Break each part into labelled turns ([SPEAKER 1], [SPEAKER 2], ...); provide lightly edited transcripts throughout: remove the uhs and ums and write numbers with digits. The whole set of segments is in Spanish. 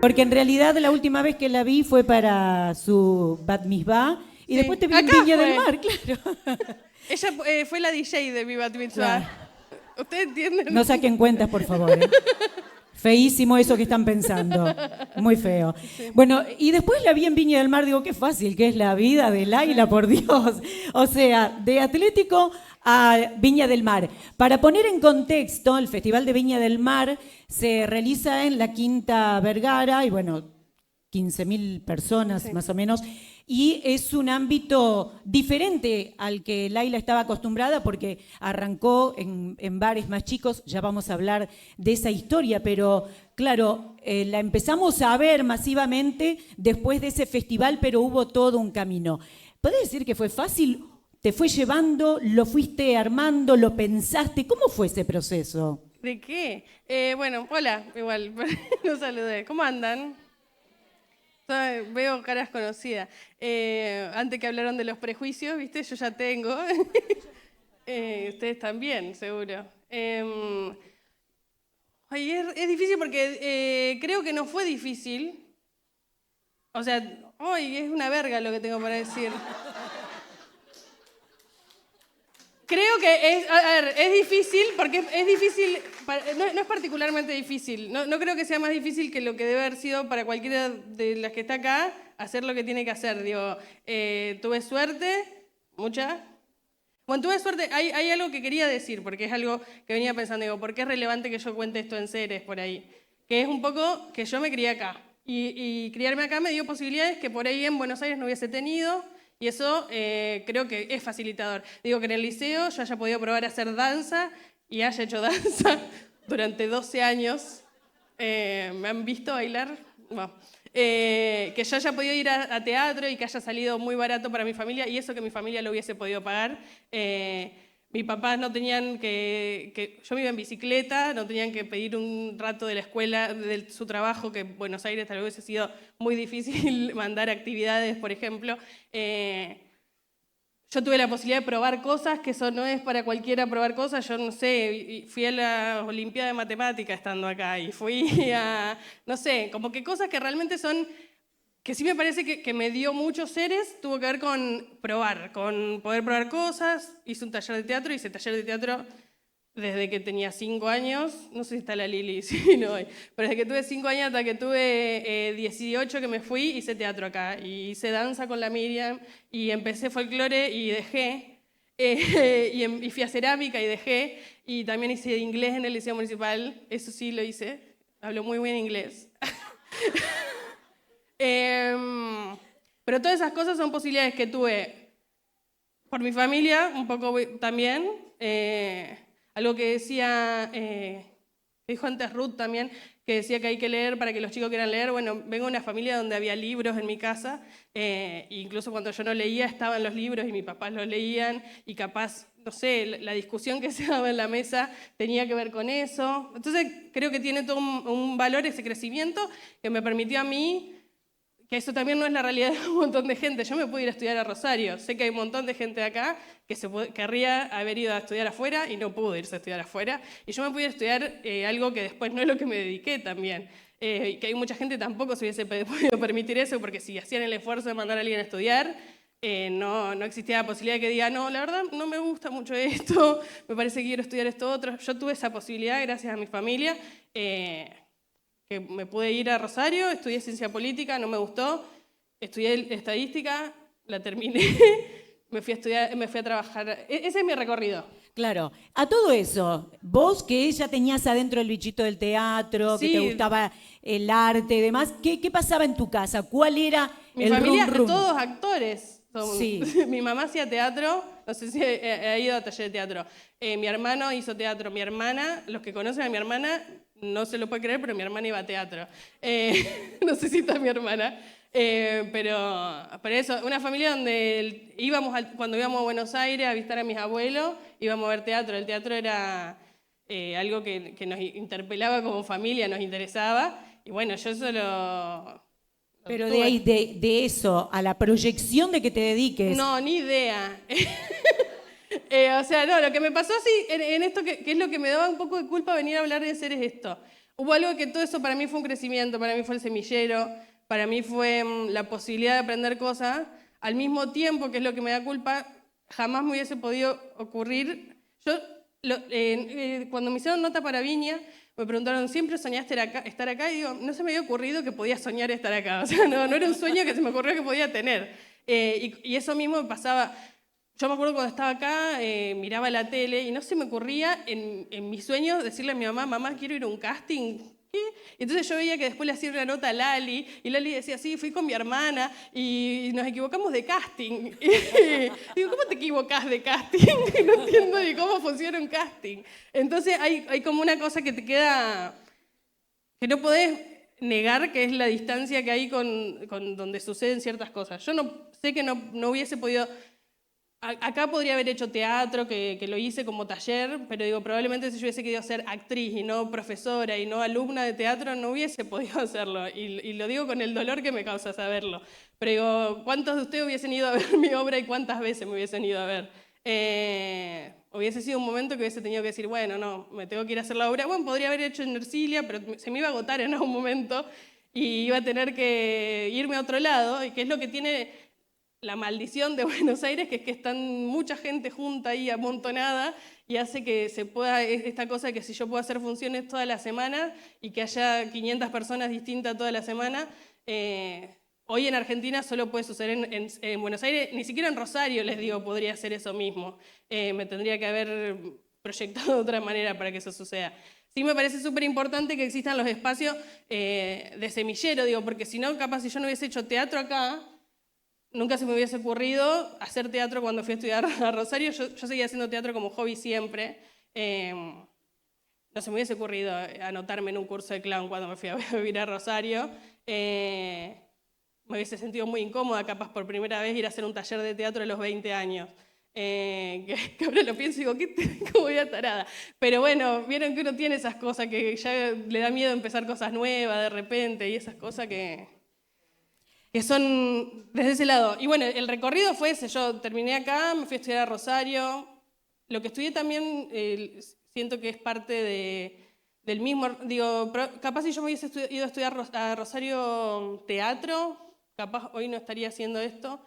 [SPEAKER 1] Porque en realidad la última vez que la vi fue para su bat mitzvah y
[SPEAKER 2] Sí.
[SPEAKER 1] después te vi en
[SPEAKER 2] Acá
[SPEAKER 1] Viña
[SPEAKER 2] fue.
[SPEAKER 1] del Mar, claro.
[SPEAKER 2] Ella fue la DJ de mi bat mitzvah.
[SPEAKER 1] Claro.
[SPEAKER 2] ¿Ustedes entienden?
[SPEAKER 1] No saquen cuentas, por favor. Feísimo eso que están pensando. Muy feo. Bueno, y después la vi en Viña del Mar, digo, qué fácil que es la vida de Laila, por Dios. O sea, de Atlético a Viña del Mar. Para poner en contexto, el Festival de Viña del Mar se realiza en la Quinta Vergara y bueno, 15.000 personas más o menos. Y es un ámbito diferente al que Laila estaba acostumbrada porque arrancó en bares más chicos, ya vamos a hablar de esa historia, pero claro, la empezamos a ver masivamente después de ese festival, pero hubo todo un camino. ¿Podés decir que fue fácil? ¿Te fue llevando? ¿Lo fuiste armando? ¿Lo pensaste? ¿Cómo fue ese proceso?
[SPEAKER 2] ¿De qué? Bueno, hola, igual, no saludé. ¿Cómo andan? Veo caras conocidas. Antes que hablaron de los prejuicios, ¿viste? Yo ya tengo. Ustedes también, seguro. Ay, es difícil porque creo que no fue difícil. O sea, hoy es una verga lo que tengo para decir. Creo que es difícil, porque es difícil, no es particularmente difícil, no creo que sea más difícil que lo que debe haber sido para cualquiera de las que está acá, hacer lo que tiene que hacer. Digo, tuve suerte, mucha. Bueno, tuve suerte, hay algo que quería decir, porque es algo que venía pensando, digo, ¿por qué es relevante que yo cuente esto en Ceres por ahí? Que es un poco que yo me crié acá, y criarme acá me dio posibilidades que por ahí en Buenos Aires no hubiese tenido. Y eso creo que es facilitador. Digo que en el liceo yo haya podido probar a hacer danza y haya hecho danza durante 12 años. ¿Me han visto bailar? No. Que yo haya podido ir a teatro y que haya salido muy barato para mi familia y eso que mi familia lo hubiese podido pagar. Mis papás no tenían yo me iba en bicicleta, no tenían que pedir un rato de la escuela, de su trabajo, que en Buenos Aires tal vez hubiese sido muy difícil mandar actividades, por ejemplo. Yo tuve la posibilidad de probar cosas, que eso no es para cualquiera probar cosas. Yo no sé, fui a la Olimpiada de Matemática estando acá y fui a, no sé, como que cosas que realmente son... que sí me parece que me dio muchos seres, tuvo que ver con probar, con poder probar cosas. Hice un taller de teatro, hice taller de teatro desde que tenía 5 años. No sé si está la Lili, sí, no hay. Pero desde que tuve 5 años hasta que tuve 18 que me fui, hice teatro acá. Y hice danza con la Miriam y empecé folclore y dejé. Y fui a cerámica y dejé. Y también hice inglés en el Liceo Municipal, eso sí lo hice. Hablo muy bien inglés. Pero todas esas cosas son posibilidades que tuve por mi familia, un poco también. Algo que decía, dijo antes Ruth también, que decía que hay que leer para que los chicos quieran leer. Bueno, vengo de una familia donde había libros en mi casa, incluso cuando yo no leía estaban los libros y mis papás los leían y capaz, no sé, la discusión que se daba en la mesa tenía que ver con eso. Entonces creo que tiene todo un valor ese crecimiento que me permitió a mí, que eso también no es la realidad de un montón de gente. Yo me pude ir a estudiar a Rosario. Sé que hay un montón de gente acá que querría haber ido a estudiar afuera y no pudo irse a estudiar afuera. Y yo me pude ir a estudiar algo que después no es lo que me dediqué también. Y que hay mucha gente tampoco se hubiese podido permitir eso, porque si hacían el esfuerzo de mandar a alguien a estudiar, no existía la posibilidad de que diga, no, la verdad no me gusta mucho esto, me parece que quiero estudiar esto otro. Yo tuve esa posibilidad gracias a mi familia. Que me pude ir a Rosario, estudié ciencia política, no me gustó, estudié estadística, la terminé, me fui a trabajar. Ese es mi recorrido.
[SPEAKER 1] Claro. A todo eso, vos que ya tenías adentro el bichito del teatro,
[SPEAKER 2] Sí.
[SPEAKER 1] que te gustaba el arte y demás, ¿qué pasaba en tu casa? ¿Cuál era
[SPEAKER 2] Mi
[SPEAKER 1] el
[SPEAKER 2] familia,
[SPEAKER 1] rum rum?
[SPEAKER 2] todos actores.
[SPEAKER 1] Sí.
[SPEAKER 2] Mi mamá hacía teatro, no sé si ha ido a taller de teatro. Mi hermano hizo teatro, mi hermana, los que conocen a mi hermana, no se lo puede creer, pero mi hermana iba a teatro. No sé si está mi hermana. Pero eso, una familia donde cuando íbamos a Buenos Aires a visitar a mis abuelos, íbamos a ver teatro. El teatro era algo que nos interpelaba como familia, nos interesaba. Y bueno, yo eso lo
[SPEAKER 1] Pero de ahí, de eso, a la proyección de que te dediques.
[SPEAKER 2] No, ni idea. O sea, no, lo que me pasó así en esto, que es lo que me daba un poco de culpa venir a hablar de Ceres esto. hubo algo que todo eso para mí fue un crecimiento, para mí fue el semillero, para mí fue la posibilidad de aprender cosas, al mismo tiempo, que es lo que me da culpa, jamás me hubiese podido ocurrir. Yo, cuando me hicieron nota para Viña, me preguntaron, ¿siempre soñaste estar acá? Y digo, no se me había ocurrido que podía soñar estar acá. O sea, no era un sueño que se me ocurrió que podía tener. Y eso mismo me pasaba. Yo me acuerdo cuando estaba acá, miraba la tele y no se me ocurría en mis sueños decirle a mi mamá, mamá, quiero ir a un casting. ¿Qué? Y entonces yo veía que después le hacía una nota a Lali, y Lali decía, sí, fui con mi hermana y nos equivocamos de casting. Y digo, ¿cómo te equivocás de casting? No entiendo ni cómo funciona un casting. Entonces hay como una cosa que te queda, que no podés negar, que es la distancia que hay con donde suceden ciertas cosas. Yo sé que no hubiese podido. Acá podría haber hecho teatro, que lo hice como taller, pero digo, probablemente si yo hubiese querido ser actriz y no profesora y no alumna de teatro, no hubiese podido hacerlo. Y lo digo con el dolor que me causa saberlo. Pero digo, ¿cuántos de ustedes hubiesen ido a ver mi obra y cuántas veces me hubiesen ido a ver? Hubiese sido un momento que hubiese tenido que decir, bueno, no, me tengo que ir a hacer la obra. Bueno, podría haber hecho en Ercilia, pero se me iba a agotar en algún momento y iba a tener que irme a otro lado, y que es lo que tiene la maldición de Buenos Aires, que es que están mucha gente junta ahí amontonada y hace que se pueda, esta cosa de que si yo puedo hacer funciones toda la semana y que haya 500 personas distintas toda la semana, hoy en Argentina solo puede suceder en Buenos Aires, ni siquiera en Rosario, les digo, podría hacer eso mismo. Me tendría que haber proyectado de otra manera para que eso suceda. Sí me parece súper importante que existan los espacios de semillero, digo, porque si no, capaz si yo no hubiese hecho teatro acá, nunca se me hubiese ocurrido hacer teatro cuando fui a estudiar a Rosario. Yo seguía haciendo teatro como hobby siempre. No se me hubiese ocurrido anotarme en un curso de clown cuando me fui a vivir a Rosario. Me hubiese sentido muy incómoda, capaz por primera vez ir a hacer un taller de teatro a los 20 años. Que ahora lo pienso y digo, ¿cómo voy a tarada? Pero bueno, vieron que uno tiene esas cosas que ya le da miedo empezar cosas nuevas de repente y esas cosas que son desde ese lado. Y bueno, el recorrido fue ese. Yo terminé acá, me fui a estudiar a Rosario. Lo que estudié también siento que es parte del mismo. Digo, capaz si yo me hubiese ido a estudiar a Rosario teatro, capaz hoy no estaría haciendo esto,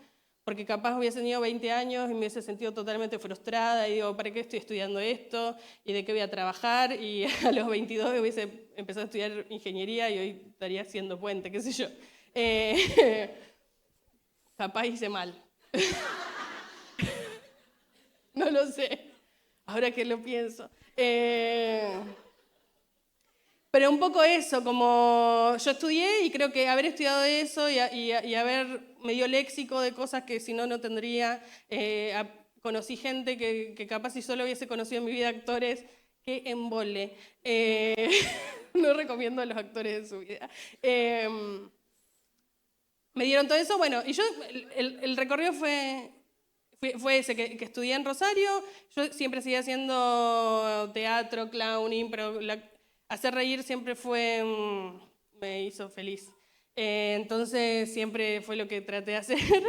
[SPEAKER 2] porque capaz hubiese tenido 20 años y me hubiese sentido totalmente frustrada y digo, ¿para qué estoy estudiando esto? ¿Y de qué voy a trabajar? Y a los 22 hubiese empezado a estudiar ingeniería y hoy estaría haciendo puente, qué sé yo. Capaz hice mal. No lo sé, ahora que lo pienso. Pero un poco eso, como yo estudié y creo que haber estudiado eso y haber me dio léxico de cosas que si no tendría. Conocí gente que capaz si solo hubiese conocido en mi vida actores, que embole. No recomiendo a los actores de su vida. Me dieron todo eso, bueno, y yo, el recorrido fue ese, que estudié en Rosario. Yo siempre seguía haciendo teatro, clowning, pero hacer reír siempre me hizo feliz. Entonces siempre fue lo que traté de hacer.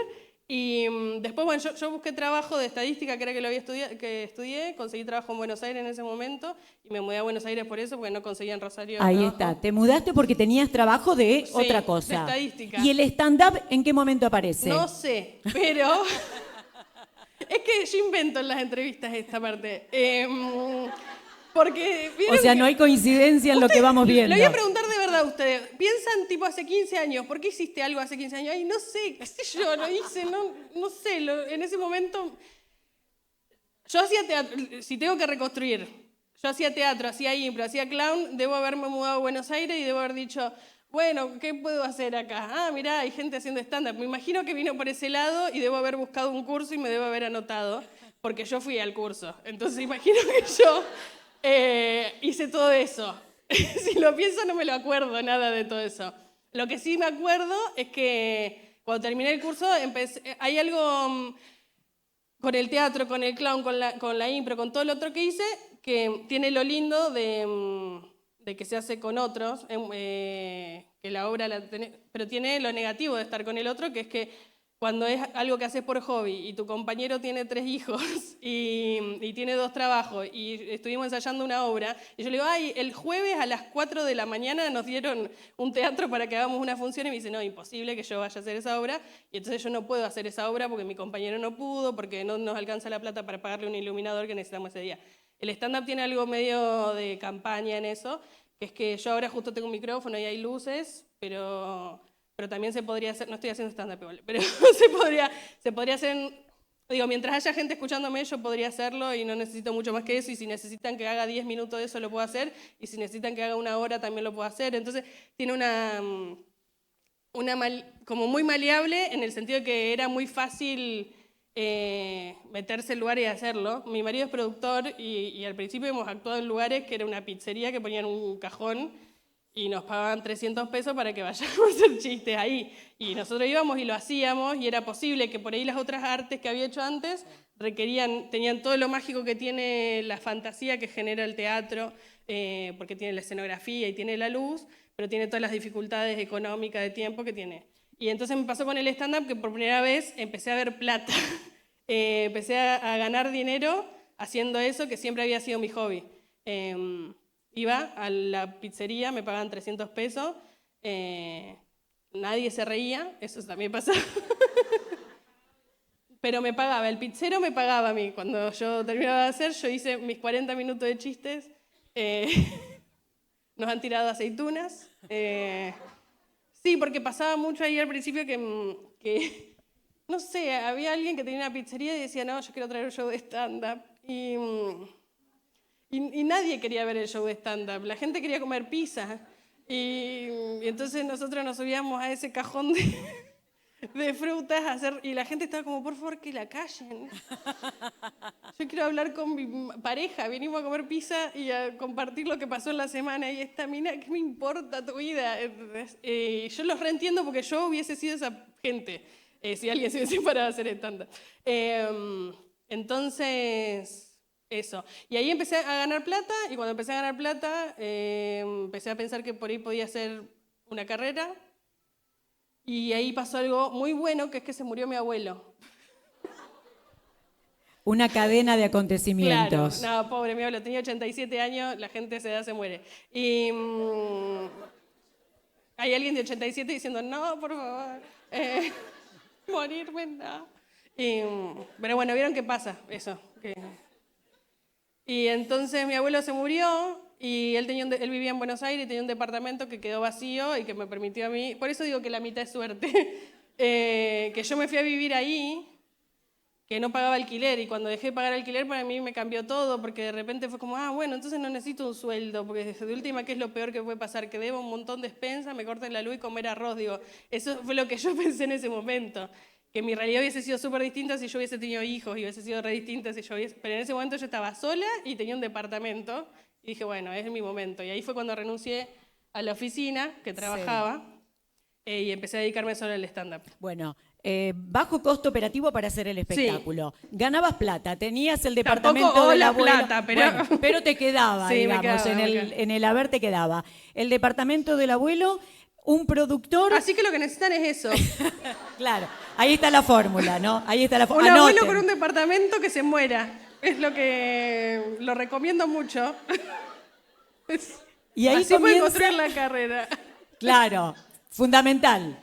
[SPEAKER 2] Y después, bueno, yo busqué trabajo de estadística, que era que estudié, conseguí trabajo en Buenos Aires en ese momento, y me mudé a Buenos Aires por eso, porque no conseguía en Rosario
[SPEAKER 1] Ahí
[SPEAKER 2] trabajo.
[SPEAKER 1] está, te mudaste porque tenías trabajo de
[SPEAKER 2] Sí,
[SPEAKER 1] otra cosa.
[SPEAKER 2] de estadística.
[SPEAKER 1] ¿Y el stand-up en qué momento aparece?
[SPEAKER 2] No sé, pero es que yo invento en las entrevistas esta parte. Porque,
[SPEAKER 1] O sea, no hay coincidencia en lo que vamos viendo.
[SPEAKER 2] Le voy a preguntar de verdad a ustedes. ¿Piensan tipo hace 15 años? ¿Por qué hiciste algo hace 15 años? Ay, no sé, qué sé yo, lo hice, no sé. En ese momento, yo hacía teatro, si tengo que reconstruir, yo hacía teatro, hacía impro, hacía clown, debo haberme mudado a Buenos Aires y debo haber dicho, bueno, ¿qué puedo hacer acá? Ah, mirá, hay gente haciendo stand-up. Me imagino que vino por ese lado y debo haber buscado un curso y me debo haber anotado, porque yo fui al curso. Entonces imagino que yo hice todo eso. Si lo pienso no me lo acuerdo nada de todo eso. Lo que sí me acuerdo es que cuando terminé el curso hay algo con el teatro, con el clown, con la impro, con todo lo otro que hice, que tiene lo lindo de que se hace con otros, que la obra pero tiene lo negativo de estar con el otro, que es que cuando es algo que haces por hobby y tu compañero tiene 3 hijos y tiene 2 trabajos y estuvimos ensayando una obra, y yo le digo, ay, el jueves a las 4 de la mañana nos dieron un teatro para que hagamos una función, y me dice, no, imposible que yo vaya a hacer esa obra, y entonces yo no puedo hacer esa obra porque mi compañero no pudo, porque no nos alcanza la plata para pagarle un iluminador que necesitamos ese día. El stand-up tiene algo medio de campaña en eso, que es que yo ahora justo tengo un micrófono y hay luces, pero también se podría hacer, no estoy haciendo stand-up igual, pero se podría hacer, digo, mientras haya gente escuchándome, yo podría hacerlo y no necesito mucho más que eso, y si necesitan que haga 10 minutos de eso, lo puedo hacer, y si necesitan que haga 1 hora, también lo puedo hacer. Entonces, tiene como muy maleable, en el sentido de que era muy fácil meterse en lugar y hacerlo. Mi marido es productor y al principio hemos actuado en lugares que era una pizzería que ponían un cajón y nos pagaban 300 pesos para que vayamos a hacer chistes ahí. Y nosotros íbamos y lo hacíamos, y era posible que por ahí las otras artes que había hecho antes tenían todo lo mágico que tiene la fantasía que genera el teatro, porque tiene la escenografía y tiene la luz, pero tiene todas las dificultades económicas de tiempo que tiene. Y entonces me pasó con el stand-up que por primera vez empecé a ver plata. Empecé a ganar dinero haciendo eso, que siempre había sido mi hobby. Iba a la pizzería, me pagaban 300 pesos, nadie se reía, eso también pasaba. Pero me pagaba, el pizzero me pagaba a mí. Cuando yo terminaba de hacer, yo hice mis 40 minutos de chistes, nos han tirado aceitunas. Sí, porque pasaba mucho ahí al principio que, no sé, había alguien que tenía una pizzería y decía, no, yo quiero traer un show de stand-up. Y nadie quería ver el show de stand-up, la gente quería comer pizza. Y entonces nosotros nos subíamos a ese cajón de frutas y la gente estaba como, por favor, que la callen. Yo quiero hablar con mi pareja, vinimos a comer pizza y a compartir lo que pasó en la semana, y esta mina, ¿qué me importa tu vida? Yo los reentiendo porque yo hubiese sido esa gente, si alguien se hubiese parado a hacer stand-up. Entonces, eso. Y ahí empecé a ganar plata, y cuando empecé a ganar plata, empecé a pensar que por ahí podía hacer una carrera. Y ahí pasó algo muy bueno, que es que se murió mi abuelo.
[SPEAKER 1] Una cadena de acontecimientos.
[SPEAKER 2] Claro, no, pobre mi abuelo, tenía 87 años, la gente a esa edad se muere. Y hay alguien de 87 diciendo, no, por favor, morirme, no. Pero bueno, ¿vieron qué pasa? Eso. Y entonces mi abuelo se murió, y él vivía en Buenos Aires y tenía un departamento que quedó vacío y que me permitió a mí, por eso digo que la mitad es suerte, que yo me fui a vivir ahí, que no pagaba alquiler, y cuando dejé de pagar alquiler para mí me cambió todo, porque de repente fue como, bueno, entonces no necesito un sueldo, porque de última, ¿qué es lo peor que puede pasar? Que debo un montón de expensas, me corten la luz y comer arroz, digo, eso fue lo que yo pensé en ese momento. Que mi realidad hubiese sido súper distinta si yo hubiese tenido hijos, y hubiese sido re distinta si yo hubiese... Pero en ese momento yo estaba sola y tenía un departamento, y dije, bueno, es mi momento. Y ahí fue cuando renuncié a la oficina que trabajaba, y empecé a dedicarme solo al stand-up.
[SPEAKER 1] Bueno, bajo costo operativo para hacer el espectáculo. Sí. Ganabas plata, tenías el departamento de la abuela.
[SPEAKER 2] Plata, pero...
[SPEAKER 1] Bueno, pero te quedaba, sí, digamos, en el haber te quedaba. El departamento del abuelo... Un productor...
[SPEAKER 2] Así que lo que necesitan es eso.
[SPEAKER 1] Claro, ahí está la fórmula, ¿no? Ahí está la
[SPEAKER 2] Un abuelo con un departamento que se muera. Es lo que... Lo recomiendo mucho.
[SPEAKER 1] Y ahí
[SPEAKER 2] así pueden construir la carrera.
[SPEAKER 1] Claro, fundamental.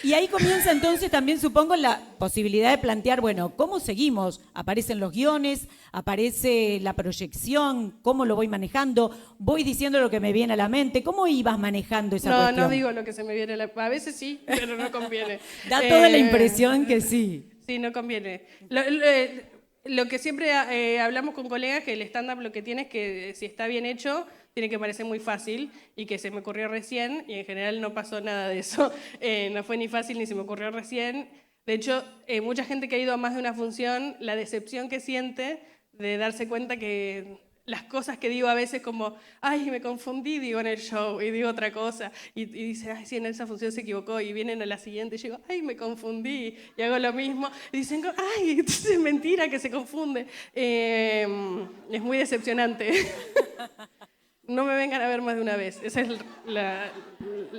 [SPEAKER 1] Y ahí comienza entonces también, supongo, la posibilidad de plantear, bueno, ¿cómo seguimos? Aparecen los guiones, aparece la proyección, ¿cómo lo voy manejando? Voy diciendo lo que me viene a la mente. ¿Cómo ibas manejando esa cuestión?
[SPEAKER 2] No digo lo que se me viene a la mente. A veces sí, pero no conviene.
[SPEAKER 1] Da toda la impresión que sí.
[SPEAKER 2] Sí, no conviene. Lo que siempre hablamos con colegas, que el stand-up lo que tiene es que si está bien hecho, tiene que parecer muy fácil, y que se me ocurrió recién, y en general no pasó nada de eso. No fue ni fácil ni se me ocurrió recién. De hecho, mucha gente que ha ido a más de una función, la decepción que siente de darse cuenta que las cosas que digo a veces como, ay, me confundí, digo en el show, y digo otra cosa, y dice, ay, sí, en esa función se equivocó, y vienen a la siguiente, y yo digo, ay, me confundí, y hago lo mismo, y dicen, ay, entonces es mentira que se confunde. Es muy decepcionante. No me vengan a ver más de una vez, ese es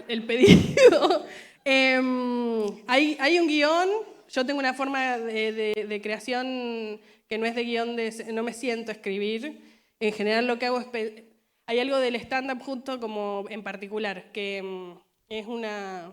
[SPEAKER 2] el pedido. Hay un guión yo tengo una forma de creación que no es de guión, no me siento a escribir. En general lo que hago es... Hay algo del stand-up justo como en particular, que no es una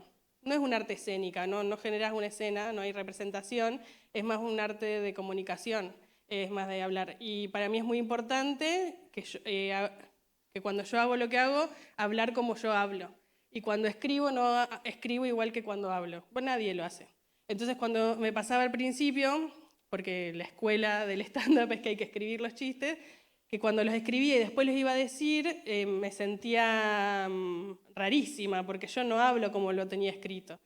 [SPEAKER 2] arte escénica, no generas una escena, no hay representación, es más un arte de comunicación, es más de hablar. Y para mí es muy importante que cuando yo hago lo que hago, hablar como yo hablo. Y cuando escribo, no escribo igual que cuando hablo. Pues nadie lo hace. Entonces, cuando me pasaba al principio, porque la escuela del stand-up es que hay que escribir los chistes, que cuando los escribía y después los iba a decir, me sentía rarísima, porque yo no hablo como lo tenía escrito.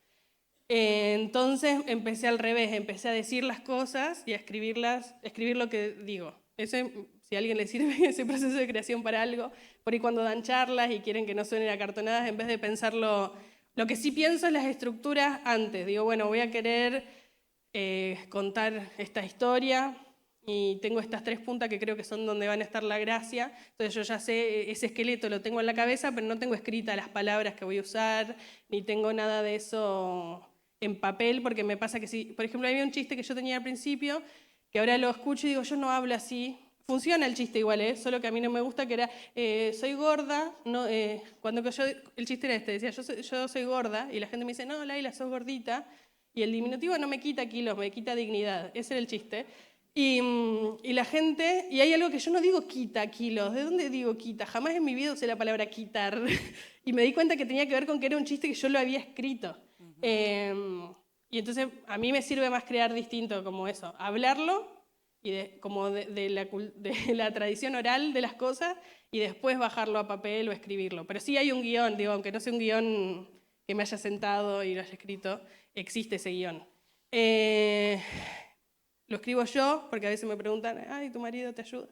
[SPEAKER 2] Entonces empecé al revés, empecé a decir las cosas y a escribir lo que digo. Si a alguien le sirve ese proceso de creación para algo, por ahí cuando dan charlas y quieren que no suenen acartonadas, en vez de pensarlo, lo que sí pienso es las estructuras antes. Digo, bueno, voy a querer contar esta historia y tengo estas 3 puntas que creo que son donde van a estar la gracia. Entonces yo ya sé, ese esqueleto lo tengo en la cabeza, pero no tengo escritas las palabras que voy a usar, ni tengo nada de eso en papel, porque me pasa que si, por ejemplo, había un chiste que yo tenía al principio, que ahora lo escucho y digo, yo no hablo así. Funciona el chiste igual, solo que a mí no me gusta, que era, soy gorda, no, el chiste era este, decía, yo soy gorda, y la gente me dice, no, Laila, sos gordita, y el diminutivo no me quita kilos, me quita dignidad, ese era el chiste. Y la gente, y hay algo que yo no digo quita kilos, ¿de dónde digo quita? Jamás en mi vida usé la palabra quitar, y me di cuenta que tenía que ver con que era un chiste que yo lo había escrito. Y entonces a mí me sirve más crear distinto como eso, hablarlo, y como de la tradición oral de las cosas, y después bajarlo a papel o escribirlo. Pero sí hay un guión, digo, aunque no sea un guión que me haya sentado y lo haya escrito, existe ese guión. Lo escribo yo, porque a veces me preguntan, ay, ¿tu marido te ayuda?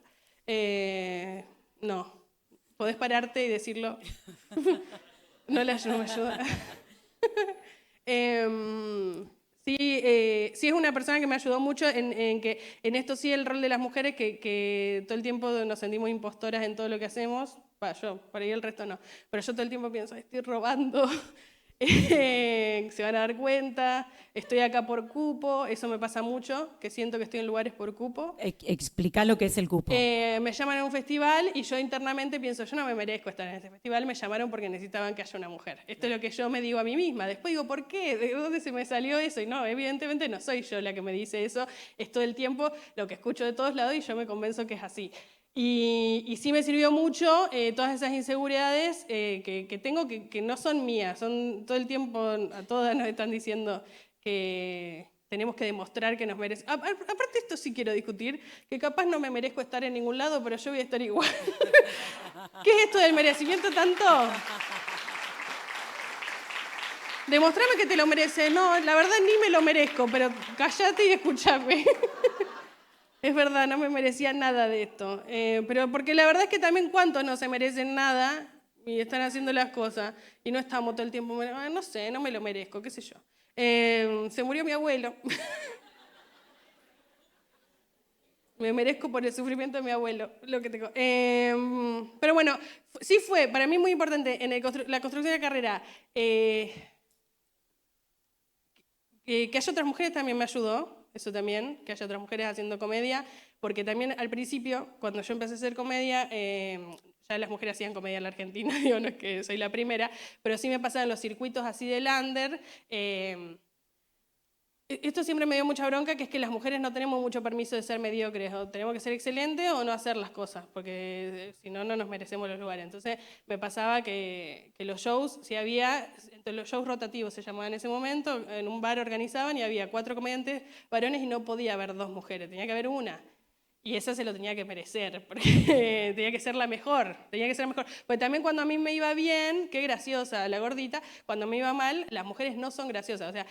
[SPEAKER 2] No, podés pararte y decirlo. No le ayudo, me ayuda. Sí, es una persona que me ayudó mucho en que en esto sí el rol de las mujeres, que todo el tiempo nos sentimos impostoras en todo lo que hacemos. Yo, por ahí el resto no. Pero yo todo el tiempo pienso, estoy robando, se van a dar cuenta, estoy acá por cupo, eso me pasa mucho, que siento que estoy en lugares por cupo.
[SPEAKER 1] Explica lo que es el cupo.
[SPEAKER 2] Me llaman a un festival y yo internamente pienso, yo no me merezco estar en este festival, me llamaron porque necesitaban que haya una mujer. Esto es lo que yo me digo a mí misma. Después digo, ¿por qué? ¿De dónde se me salió eso? Y no, evidentemente no soy yo la que me dice eso, es todo el tiempo lo que escucho de todos lados y yo me convenzo que es así. Y sí me sirvió mucho todas esas inseguridades que tengo que no son mías, son todo el tiempo, a todas nos están diciendo que tenemos que demostrar que nos merecemos. Aparte esto sí quiero discutir, que capaz no me merezco estar en ningún lado, pero yo voy a estar igual. ¿Qué es esto del merecimiento tanto? Demostrame que te lo mereces. No, la verdad ni me lo merezco, pero callate y escúchame. Es verdad, no me merecía nada de esto. Pero porque la verdad es que también cuántos no se merecen nada y están haciendo las cosas y no estamos todo el tiempo, no sé, no me lo merezco, qué sé yo. Se murió mi abuelo. Me merezco por el sufrimiento de mi abuelo, lo que tengo. Pero bueno, sí fue para mí muy importante en la construcción de la carrera. Que haya otras mujeres también me ayudó. Eso también, que haya otras mujeres haciendo comedia, porque también al principio, cuando yo empecé a hacer comedia, ya las mujeres hacían comedia en la Argentina, digo, no es que soy la primera, pero sí me pasaban los circuitos así de Lander. Esto siempre me dio mucha bronca, que es que las mujeres no tenemos mucho permiso de ser mediocres, o tenemos que ser excelentes o no hacer las cosas, porque si no, no nos merecemos los lugares. Entonces me pasaba que los shows, si había, los shows rotativos se llamaban en ese momento, en un bar organizaban y había 4 comediantes varones y no podía haber 2 mujeres, tenía que haber una. Y esa se lo tenía que merecer, porque tenía que ser la mejor, Porque también cuando a mí me iba bien, qué graciosa la gordita, cuando me iba mal, las mujeres no son graciosas. O sea,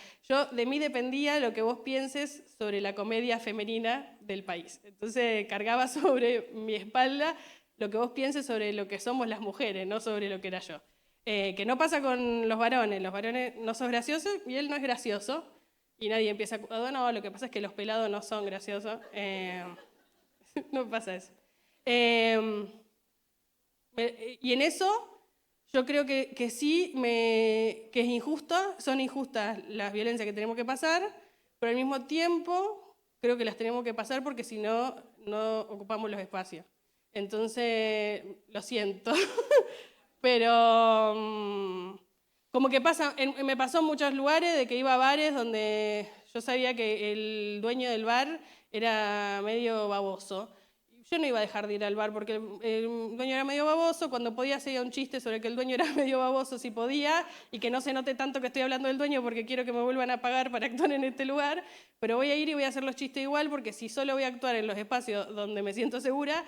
[SPEAKER 2] de mí dependía lo que vos pienses sobre la comedia femenina del país. Entonces cargaba sobre mi espalda lo que vos pienses sobre lo que somos las mujeres, no sobre lo que era yo. Que no pasa con los varones no sos gracioso y él no es gracioso. Y nadie empieza a... No, lo que pasa es que los pelados no son graciosos. No pasa eso. Y en eso yo creo que sí, que es injusto, son injustas las violencias que tenemos que pasar, pero al mismo tiempo creo que las tenemos que pasar porque si no, no ocupamos los espacios. Entonces, lo siento, pero como que pasa, me pasó en muchos lugares de que iba a bares donde yo sabía que el dueño del bar era medio baboso. Yo no iba a dejar de ir al bar porque el dueño era medio baboso. Cuando podía hacía un chiste sobre que el dueño era medio baboso si podía y que no se note tanto que estoy hablando del dueño porque quiero que me vuelvan a pagar para actuar en este lugar. Pero voy a ir y voy a hacer los chistes igual porque si solo voy a actuar en los espacios donde me siento segura,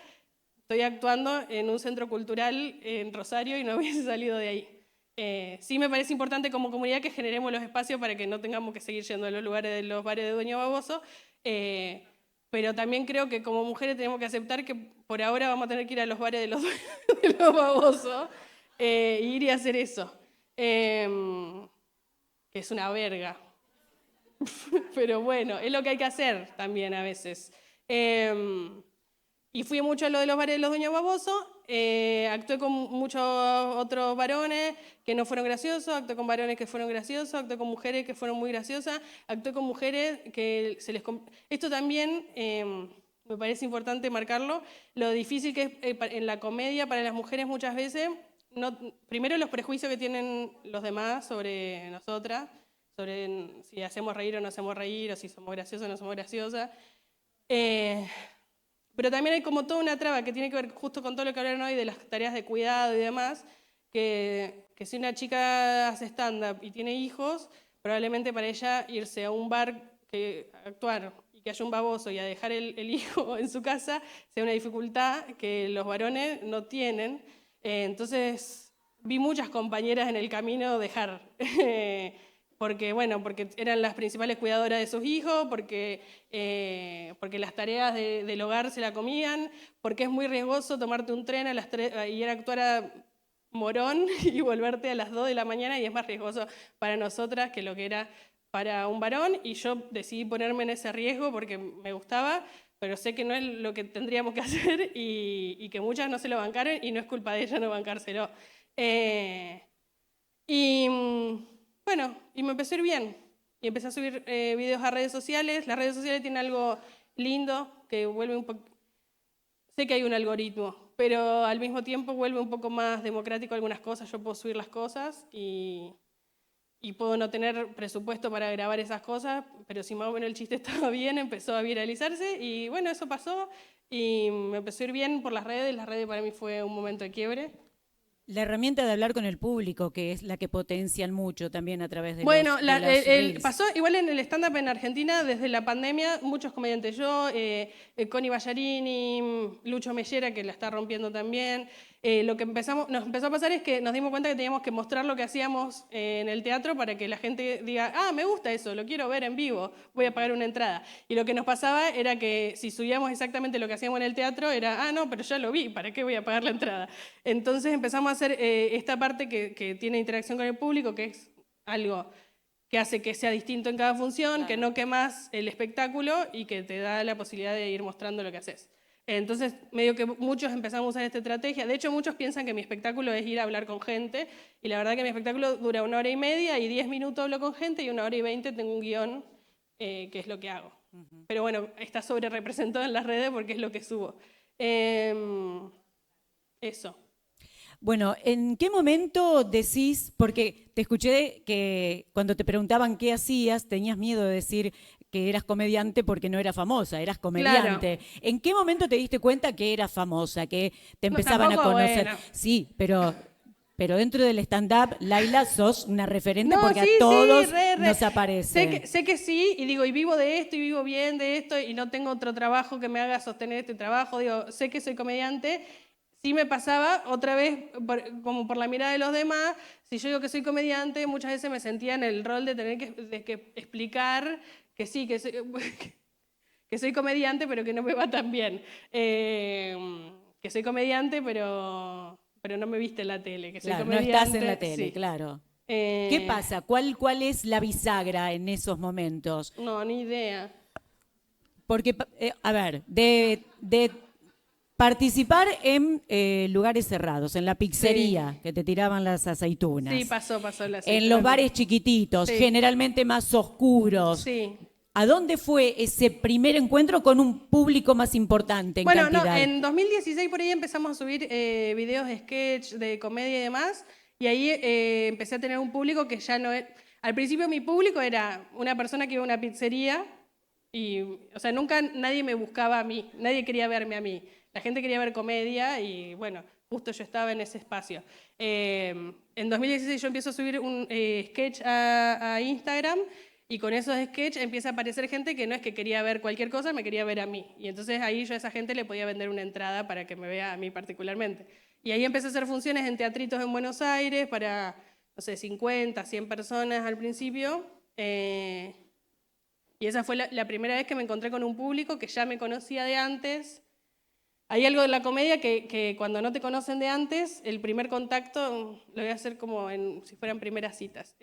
[SPEAKER 2] estoy actuando en un centro cultural en Rosario y no hubiese salido de ahí. Sí me parece importante como comunidad que generemos los espacios para que no tengamos que seguir yendo a los lugares de los bares de dueño baboso. Pero también creo que como mujeres tenemos que aceptar que por ahora vamos a tener que ir a los bares de los babosos e ir y hacer eso. Que es una verga. Pero bueno, es lo que hay que hacer también a veces. Y fui mucho a lo de los bares de los dueños babosos. Actué con muchos otros varones que no fueron graciosos, actué con varones que fueron graciosos, actué con mujeres que fueron muy graciosas, actué con mujeres que se les... Esto también me parece importante marcarlo, lo difícil que es en la comedia para las mujeres muchas veces, primero los prejuicios que tienen los demás sobre nosotras, sobre si hacemos reír o no hacemos reír, o si somos graciosas o no somos graciosas. Pero también hay como toda una traba que tiene que ver justo con todo lo que hablaron hoy de las tareas de cuidado y demás, que si una chica hace stand-up y tiene hijos, probablemente para ella irse a un bar a actuar y que haya un baboso y a dejar el hijo en su casa sea una dificultad que los varones no tienen. Entonces vi muchas compañeras en el camino dejar. Porque eran las principales cuidadoras de sus hijos, porque las tareas del hogar se la comían, porque es muy riesgoso tomarte un tren y ir a actuar a Morón y volverte a las 2 de la mañana y es más riesgoso para nosotras que lo que era para un varón y yo decidí ponerme en ese riesgo porque me gustaba, pero sé que no es lo que tendríamos que hacer y que muchas no se lo bancaron y no es culpa de ella no bancárselo. Bueno, y me empecé a ir bien. Y empecé a subir videos a redes sociales. Las redes sociales tienen algo lindo que vuelve un poco... Sé que hay un algoritmo, pero al mismo tiempo vuelve un poco más democrático algunas cosas. Yo puedo subir las cosas y puedo no tener presupuesto para grabar esas cosas, pero si más o menos el chiste estaba bien, empezó a viralizarse y bueno, eso pasó y me empezó a ir bien por las redes. Las redes para mí fue un momento de quiebre.
[SPEAKER 1] La herramienta de hablar con el público, que es la que potencian mucho también a través de
[SPEAKER 2] bueno,
[SPEAKER 1] los reels.
[SPEAKER 2] pasó igual en el stand-up en Argentina, desde la pandemia, muchos comediantes, yo, Connie Ballarini, Lucho Mellera, que la está rompiendo también. Lo que nos empezó a pasar es que nos dimos cuenta que teníamos que mostrar lo que hacíamos en el teatro para que la gente diga, me gusta eso, lo quiero ver en vivo, voy a pagar una entrada. Y lo que nos pasaba era que si subíamos exactamente lo que hacíamos en el teatro, era, no, pero ya lo vi, ¿para qué voy a pagar la entrada? Entonces empezamos a hacer esta parte que tiene interacción con el público, que es algo que hace que sea distinto en cada función, claro, que no quemas el espectáculo y que te da la posibilidad de ir mostrando lo que haces. Entonces, medio que muchos empezamos a usar esta estrategia. De hecho, muchos piensan que mi espectáculo es ir a hablar con gente, y la verdad que mi espectáculo dura 1 hora y media, y 10 minutos hablo con gente, y 1 hora y 20 tengo un guión, que es lo que hago. Pero bueno, está sobre representado en las redes porque es lo que subo. Eso.
[SPEAKER 1] Bueno, ¿en qué momento decís, porque te escuché que cuando te preguntaban qué hacías, tenías miedo de decir que eras comediante porque no eras famosa, eras comediante. Claro. ¿En qué momento te diste cuenta que eras famosa, que te empezaban a conocer? Bueno. Sí, pero dentro del stand-up, Laila, sos una referente porque a todos nos aparece.
[SPEAKER 2] Sé que sí, y digo, y vivo de esto, y vivo bien de esto, y no tengo otro trabajo que me haga sostener este trabajo. Digo, sé que soy comediante. Sí me pasaba, otra vez, como por la mirada de los demás, si yo digo que soy comediante, muchas veces me sentía en el rol de tener que explicar que sí, que soy comediante, pero que no me va tan bien. Que soy comediante, pero no me viste en la tele. Que soy comediante,
[SPEAKER 1] no estás en la tele, sí. Claro. ¿Qué pasa? ¿Cuál es la bisagra en esos momentos?
[SPEAKER 2] No, ni idea.
[SPEAKER 1] Porque, a ver, de participar en lugares cerrados, en la pizzería, sí, que te tiraban las aceitunas.
[SPEAKER 2] Sí, pasó la aceituna.
[SPEAKER 1] En los bares chiquititos, sí, generalmente más oscuros.
[SPEAKER 2] Sí.
[SPEAKER 1] ¿A dónde fue ese primer encuentro con un público más importante en
[SPEAKER 2] Bueno, no,
[SPEAKER 1] cantidad?
[SPEAKER 2] en 2016 por ahí empezamos a subir videos de sketch, de comedia y demás, y ahí empecé a tener un público que ya no es... Al principio mi público era una persona que iba a una pizzería y, o sea, nunca nadie me buscaba a mí, nadie quería verme a mí. La gente quería ver comedia y, bueno, justo yo estaba en ese espacio. En 2016 yo empiezo a subir un sketch a Instagram y con esos sketches empieza a aparecer gente que no es que quería ver cualquier cosa, me quería ver a mí. Y entonces ahí yo a esa gente le podía vender una entrada para que me vea a mí particularmente. Y ahí empecé a hacer funciones en teatritos en Buenos Aires para, no sé, 50, 100 personas al principio. Y esa fue la primera vez que me encontré con un público que ya me conocía de antes. Hay algo de la comedia que cuando no te conocen de antes, el primer contacto lo voy a hacer como si fueran primeras citas.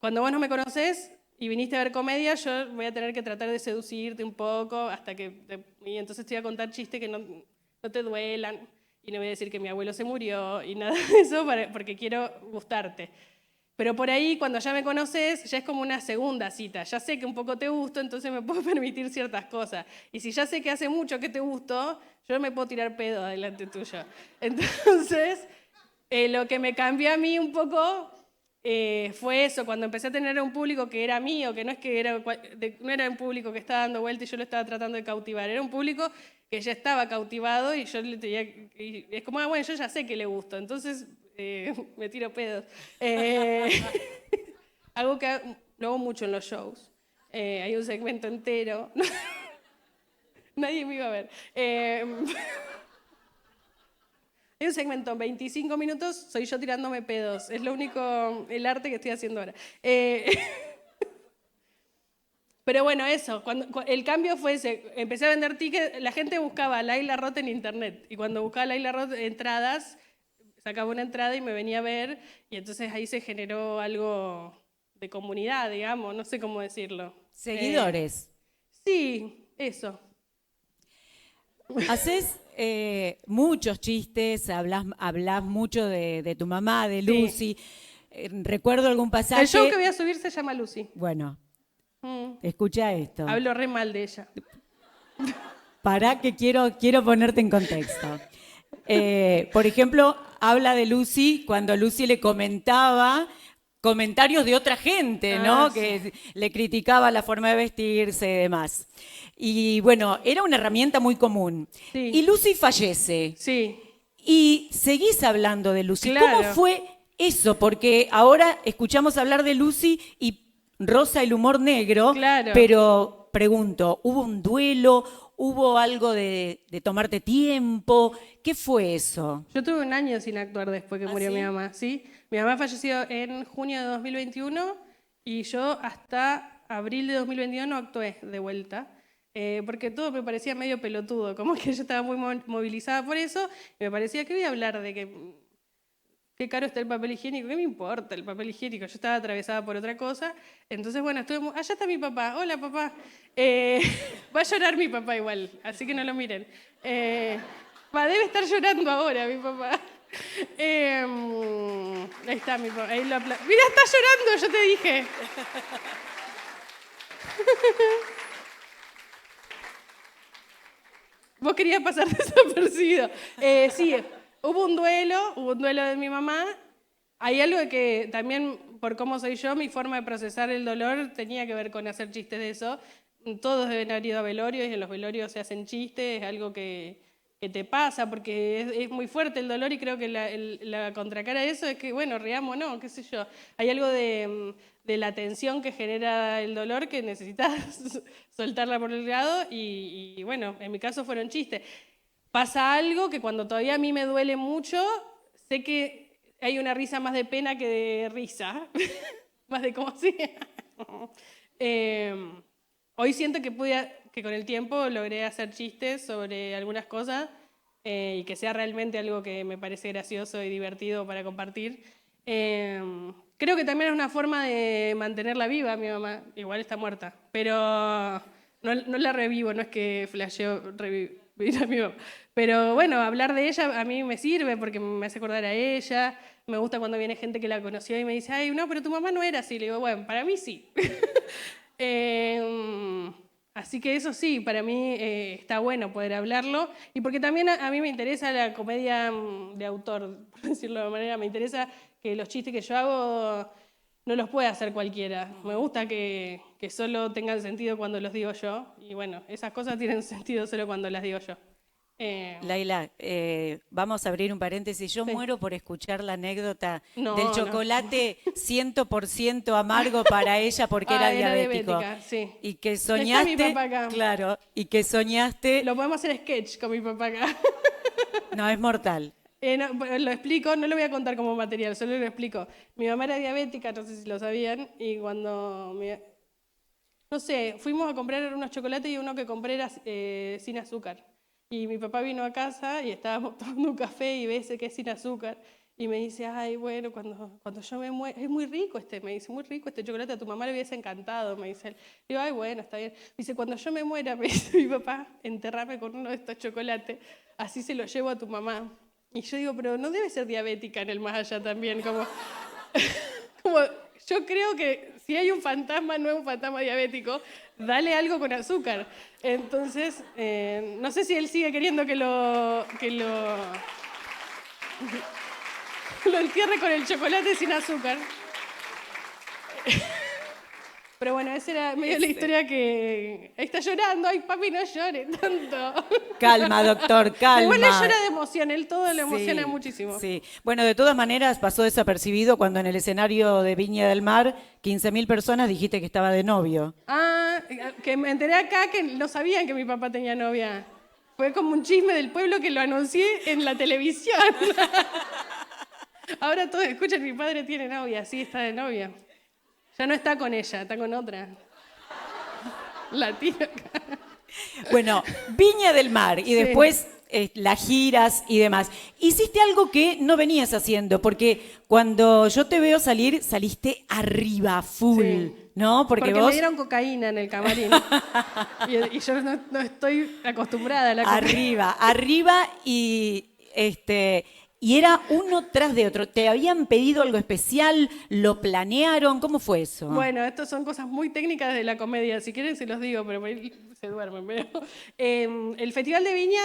[SPEAKER 2] Cuando vos no me conocés y viniste a ver comedia, yo voy a tener que tratar de seducirte un poco hasta que... Y entonces te voy a contar chistes que no te duelan y no voy a decir que mi abuelo se murió y nada de eso porque quiero gustarte. Pero por ahí, cuando ya me conoces, ya es como una segunda cita. Ya sé que un poco te gusto, entonces me puedo permitir ciertas cosas. Y si ya sé que hace mucho que te gusto, yo no me puedo tirar pedo delante tuyo. Entonces, lo que me cambió a mí un poco fue eso, cuando empecé a tener un público que era mío, que no es que no era un público que estaba dando vuelta y yo lo estaba tratando de cautivar, era un público que ya estaba cautivado y yo le tenía... Y es como, bueno, yo ya sé que le gusto, entonces... me tiro pedos. Algo que lo hago mucho en los shows. Hay un segmento entero. Nadie me iba a ver. Hay un segmento, 25 minutos, soy yo tirándome pedos. Es lo único, el arte que estoy haciendo ahora. Pero bueno, eso, el cambio fue ese. Empecé a vender tickets, la gente buscaba Laila Roth en internet. Y cuando buscaba Laila Roth entradas, sacaba una entrada y me venía a ver, y entonces ahí se generó algo de comunidad, digamos, no sé cómo decirlo.
[SPEAKER 1] Seguidores.
[SPEAKER 2] Sí, eso.
[SPEAKER 1] Haces muchos chistes, hablas mucho de tu mamá, de Lucy. Sí. Recuerdo algún pasaje...
[SPEAKER 2] El show que voy a subir se llama Lucy.
[SPEAKER 1] Bueno, escucha esto.
[SPEAKER 2] Hablo re mal de ella.
[SPEAKER 1] Pará que quiero ponerte en contexto. Por ejemplo, habla de Lucy cuando Lucy le comentaba comentarios de otra gente, ¿no? Sí. Que le criticaba la forma de vestirse y demás. Y bueno, era una herramienta muy común. Sí. Y Lucy fallece.
[SPEAKER 2] Sí.
[SPEAKER 1] Y seguís hablando de Lucy.
[SPEAKER 2] Claro.
[SPEAKER 1] ¿Cómo fue eso? Porque ahora escuchamos hablar de Lucy y rosa el humor negro, claro. Pero pregunto, ¿hubo un duelo? ¿Hubo algo de tomarte tiempo? ¿Qué fue eso?
[SPEAKER 2] Yo tuve un año sin actuar después que murió mi mamá, ¿sí? Mi mamá falleció en junio de 2021 y yo hasta abril de 2022 no actué de vuelta, porque todo me parecía medio pelotudo, como que yo estaba muy movilizada por eso y me parecía que voy a hablar de que qué caro está el papel higiénico, ¿qué me importa el papel higiénico? Yo estaba atravesada por otra cosa. Entonces, bueno, allá está mi papá. Hola, papá. Va a llorar mi papá igual, así que no lo miren. Debe estar llorando ahora mi papá. Ahí está mi papá. Ahí mira, está llorando, yo te dije. Vos querías pasar desapercibido. Sí. Hubo un duelo de mi mamá. Hay algo de que también, por cómo soy yo, mi forma de procesar el dolor tenía que ver con hacer chistes de eso. Todos deben haber ido a velorios y en los velorios se hacen chistes, es algo que te pasa porque es muy fuerte el dolor y creo que la contracara de eso es que, bueno, riamos, no, qué sé yo. Hay algo de la tensión que genera el dolor que necesitas soltarla por el lado y bueno, en mi caso fueron chistes. Pasa algo que cuando todavía a mí me duele mucho, sé que hay una risa más de pena que de risa, más de como si... Hoy siento que con el tiempo logré hacer chistes sobre algunas cosas y que sea realmente algo que me parece gracioso y divertido para compartir. Creo que también es una forma de mantenerla viva, mi mamá. Igual está muerta, pero no la revivo, no es que flasheo revivir a mi mamá. Pero bueno, hablar de ella a mí me sirve porque me hace acordar a ella. Me gusta cuando viene gente que la conoció y me dice, ay, no, pero tu mamá no era así. Le digo, bueno, para mí sí. Así que eso sí, para mí está bueno poder hablarlo. Y porque también a mí me interesa la comedia de autor, por decirlo de manera. Me interesa que los chistes que yo hago no los puede hacer cualquiera. Me gusta que solo tengan sentido cuando los digo yo. Y bueno, esas cosas tienen sentido solo cuando las digo yo.
[SPEAKER 1] Laila, vamos a abrir un paréntesis. Yo
[SPEAKER 2] Sí.
[SPEAKER 1] muero por escuchar la anécdota
[SPEAKER 2] No,
[SPEAKER 1] del
[SPEAKER 2] no.
[SPEAKER 1] chocolate 100% amargo para ella porque era
[SPEAKER 2] Era
[SPEAKER 1] diabético.
[SPEAKER 2] diabética, sí.
[SPEAKER 1] Y que
[SPEAKER 2] Está mi
[SPEAKER 1] soñaste,
[SPEAKER 2] papá acá.
[SPEAKER 1] claro, y que soñaste,
[SPEAKER 2] Lo podemos hacer sketch con mi papá acá.
[SPEAKER 1] no, es mortal.
[SPEAKER 2] No, lo explico, no lo voy a contar como material, solo lo explico. Mi mamá era diabética, no sé si lo sabían, y cuando, no sé, fuimos a comprar unos chocolates y uno que compré era sin azúcar. Y mi papá vino a casa y estábamos tomando un café y ve ese que es sin azúcar. Y me dice, ay, bueno, cuando yo me muera, es muy rico me dice, muy rico este chocolate, a tu mamá le hubiese encantado, me dice él. Digo, ay, bueno, está bien. Me dice, cuando yo me muera, me dice mi papá, enterrame con uno de estos chocolates, así se lo llevo a tu mamá. Y yo digo, pero no debe ser diabética en el más allá también, como yo creo que si hay un fantasma, no es un fantasma diabético, dale algo con azúcar. Entonces, no sé si él sigue queriendo que lo entierre con el chocolate sin azúcar. Pero bueno, esa era medio la historia que... Ahí está llorando, ay papi, no llore tanto.
[SPEAKER 1] Calma, doctor, calma.
[SPEAKER 2] Igual él llora de emoción, él todo lo emociona
[SPEAKER 1] Sí,
[SPEAKER 2] muchísimo.
[SPEAKER 1] sí. Bueno, de todas maneras pasó desapercibido cuando en el escenario de Viña del Mar, 15.000 personas dijiste que estaba de novio.
[SPEAKER 2] Ah, que me enteré acá que no sabían que mi papá tenía novia. Fue como un chisme del pueblo que lo anuncié en la televisión. Ahora todos escuchan, mi padre tiene novia, sí, está de novia. Ya no está con ella, está con otra. La tía acá.
[SPEAKER 1] Bueno, Viña del Mar y
[SPEAKER 2] Sí.
[SPEAKER 1] después las giras y demás. Hiciste algo que no venías haciendo, porque cuando yo te veo salir, saliste arriba, full,
[SPEAKER 2] Sí.
[SPEAKER 1] ¿no?
[SPEAKER 2] Porque
[SPEAKER 1] vos
[SPEAKER 2] me dieron cocaína en el camarín. y yo no estoy acostumbrada a la cocaína.
[SPEAKER 1] arriba y era uno tras de otro. ¿Te habían pedido algo especial? ¿Lo planearon? ¿Cómo fue eso?
[SPEAKER 2] Bueno, estas son cosas muy técnicas de la comedia. Si quieren se los digo, pero por ahí se duermen. Pero, el Festival de Viña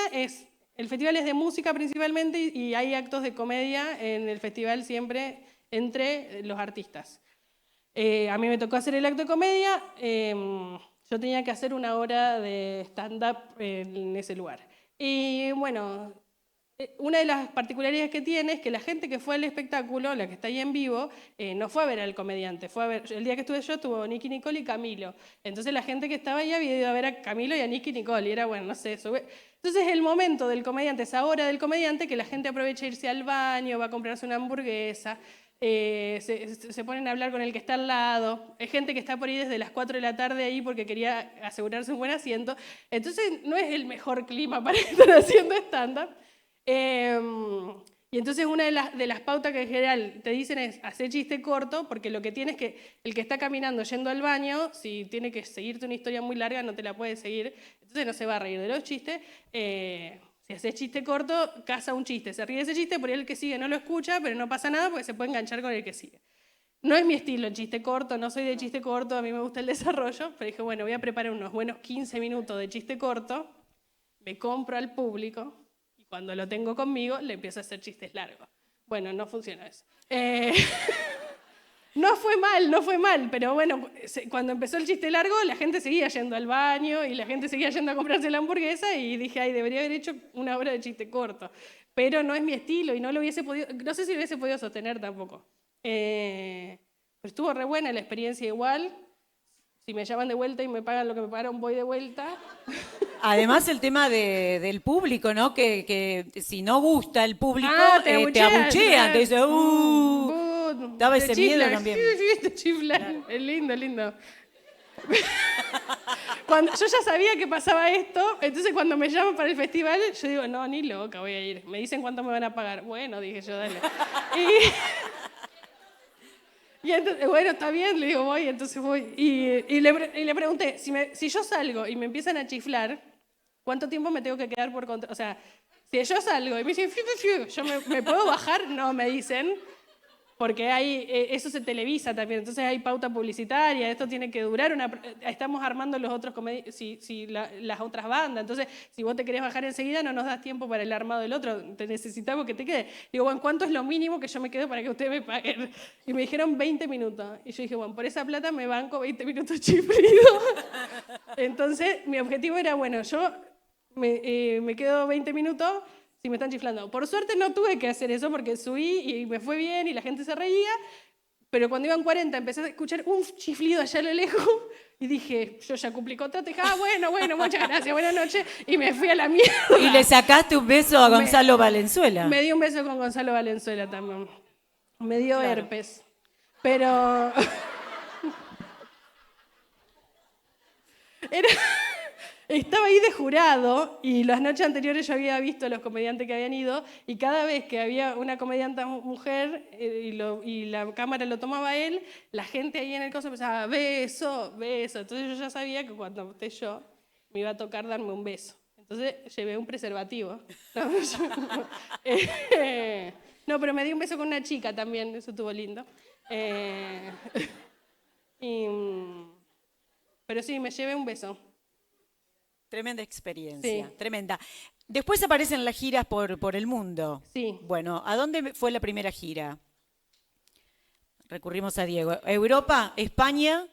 [SPEAKER 2] el festival es de música principalmente y hay actos de comedia en el festival siempre entre los artistas. A mí me tocó hacer el acto de comedia. Yo tenía que hacer una hora de stand-up en ese lugar. Y bueno, una de las particularidades que tiene es que la gente que fue al espectáculo, la que está ahí en vivo, no fue a ver al comediante, fue a ver, el día que estuve yo estuvo Nicky Nicole y Camilo. Entonces la gente que estaba ahí había ido a ver a Camilo y a Nicky Nicole, y era bueno, no sé, Entonces el momento del comediante, esa hora del comediante, que la gente aprovecha a irse al baño, va a comprarse una hamburguesa, se ponen a hablar con el que está al lado. Hay gente que está por ahí desde las 4 de la tarde ahí porque quería asegurarse un buen asiento. Entonces no es el mejor clima para estar haciendo stand-up. Y entonces una de las pautas que en general te dicen es hacer chiste corto, porque lo que tienes que el que está caminando yendo al baño, si tiene que seguirte una historia muy larga, no te la puede seguir, entonces no se va a reír de los chistes. Si haces chiste corto, caza un chiste, se ríe de ese chiste, por ahí el que sigue no lo escucha, pero no pasa nada porque se puede enganchar con el que sigue. No es mi estilo el chiste corto, no soy de chiste corto, a mí me gusta el desarrollo, pero dije, bueno, voy a preparar unos buenos 15 minutos de chiste corto, me compro al público, y cuando lo tengo conmigo, le empiezo a hacer chistes largos. Bueno, no funciona eso. No fue mal, pero bueno, cuando empezó el chiste largo, la gente seguía yendo al baño y la gente seguía yendo a comprarse la hamburguesa y dije, ay, debería haber hecho una hora de chiste corto. Pero no es mi estilo y no lo hubiese podido, no sé si lo hubiese podido sostener tampoco. Pero estuvo re buena la experiencia igual. Si me llaman de vuelta y me pagan lo que me pagaron, voy de vuelta.
[SPEAKER 1] Además el tema del público, ¿no? Que si no gusta el público, te abuchean, te dicen, daba ese miedo también.
[SPEAKER 2] Sí, te chiflan. Es lindo, lindo. Yo ya sabía que pasaba esto, entonces cuando me llaman para el festival, yo digo, no, ni loca, voy a ir. Me dicen cuánto me van a pagar. Bueno, dije yo, dale. Y entonces, bueno, está bien, le digo, voy, entonces voy. Y le pregunté, si yo salgo y me empiezan a chiflar, ¿cuánto tiempo me tengo que quedar por contra? O sea, si yo salgo y me dicen, yo me puedo bajar, no, me dicen, porque eso se televisa también, entonces hay pauta publicitaria, esto tiene que durar, estamos armando los otros las otras bandas, entonces si vos te querés bajar enseguida no nos das tiempo para el armado del otro, te necesitamos que te quede. Digo, bueno, ¿cuánto es lo mínimo que yo me quedo para que ustedes me paguen? Y me dijeron 20 minutos. Y yo dije, bueno, por esa plata me banco 20 minutos chiflido. Entonces mi objetivo era, bueno, yo me quedo 20 minutos si me están chiflando. Por suerte no tuve que hacer eso porque subí y me fue bien y la gente se reía, pero cuando iban 40 empecé a escuchar un chiflido allá a lo lejos y dije, yo ya cumplí contrato, y dije, bueno, muchas gracias, buenas noches, y me fui a la mierda.
[SPEAKER 1] Y le sacaste un beso a Gonzalo Valenzuela.
[SPEAKER 2] Me di un beso con Gonzalo Valenzuela también. Me dio herpes. Pero... Estaba ahí de jurado y las noches anteriores yo había visto a los comediantes que habían ido y cada vez que había una comediante mujer y la cámara lo tomaba a él, la gente ahí en el coso empezaba, beso, beso. Entonces yo ya sabía que cuando esté yo me iba a tocar darme un beso. Entonces llevé un preservativo. No, pero me di un beso con una chica también, eso estuvo lindo. Pero sí, me llevé un beso.
[SPEAKER 1] Tremenda experiencia,
[SPEAKER 2] Sí.
[SPEAKER 1] tremenda. Después aparecen las giras por el mundo.
[SPEAKER 2] Sí.
[SPEAKER 1] Bueno, ¿a dónde fue la primera gira? Recurrimos a Diego. ¿Europa? ¿España?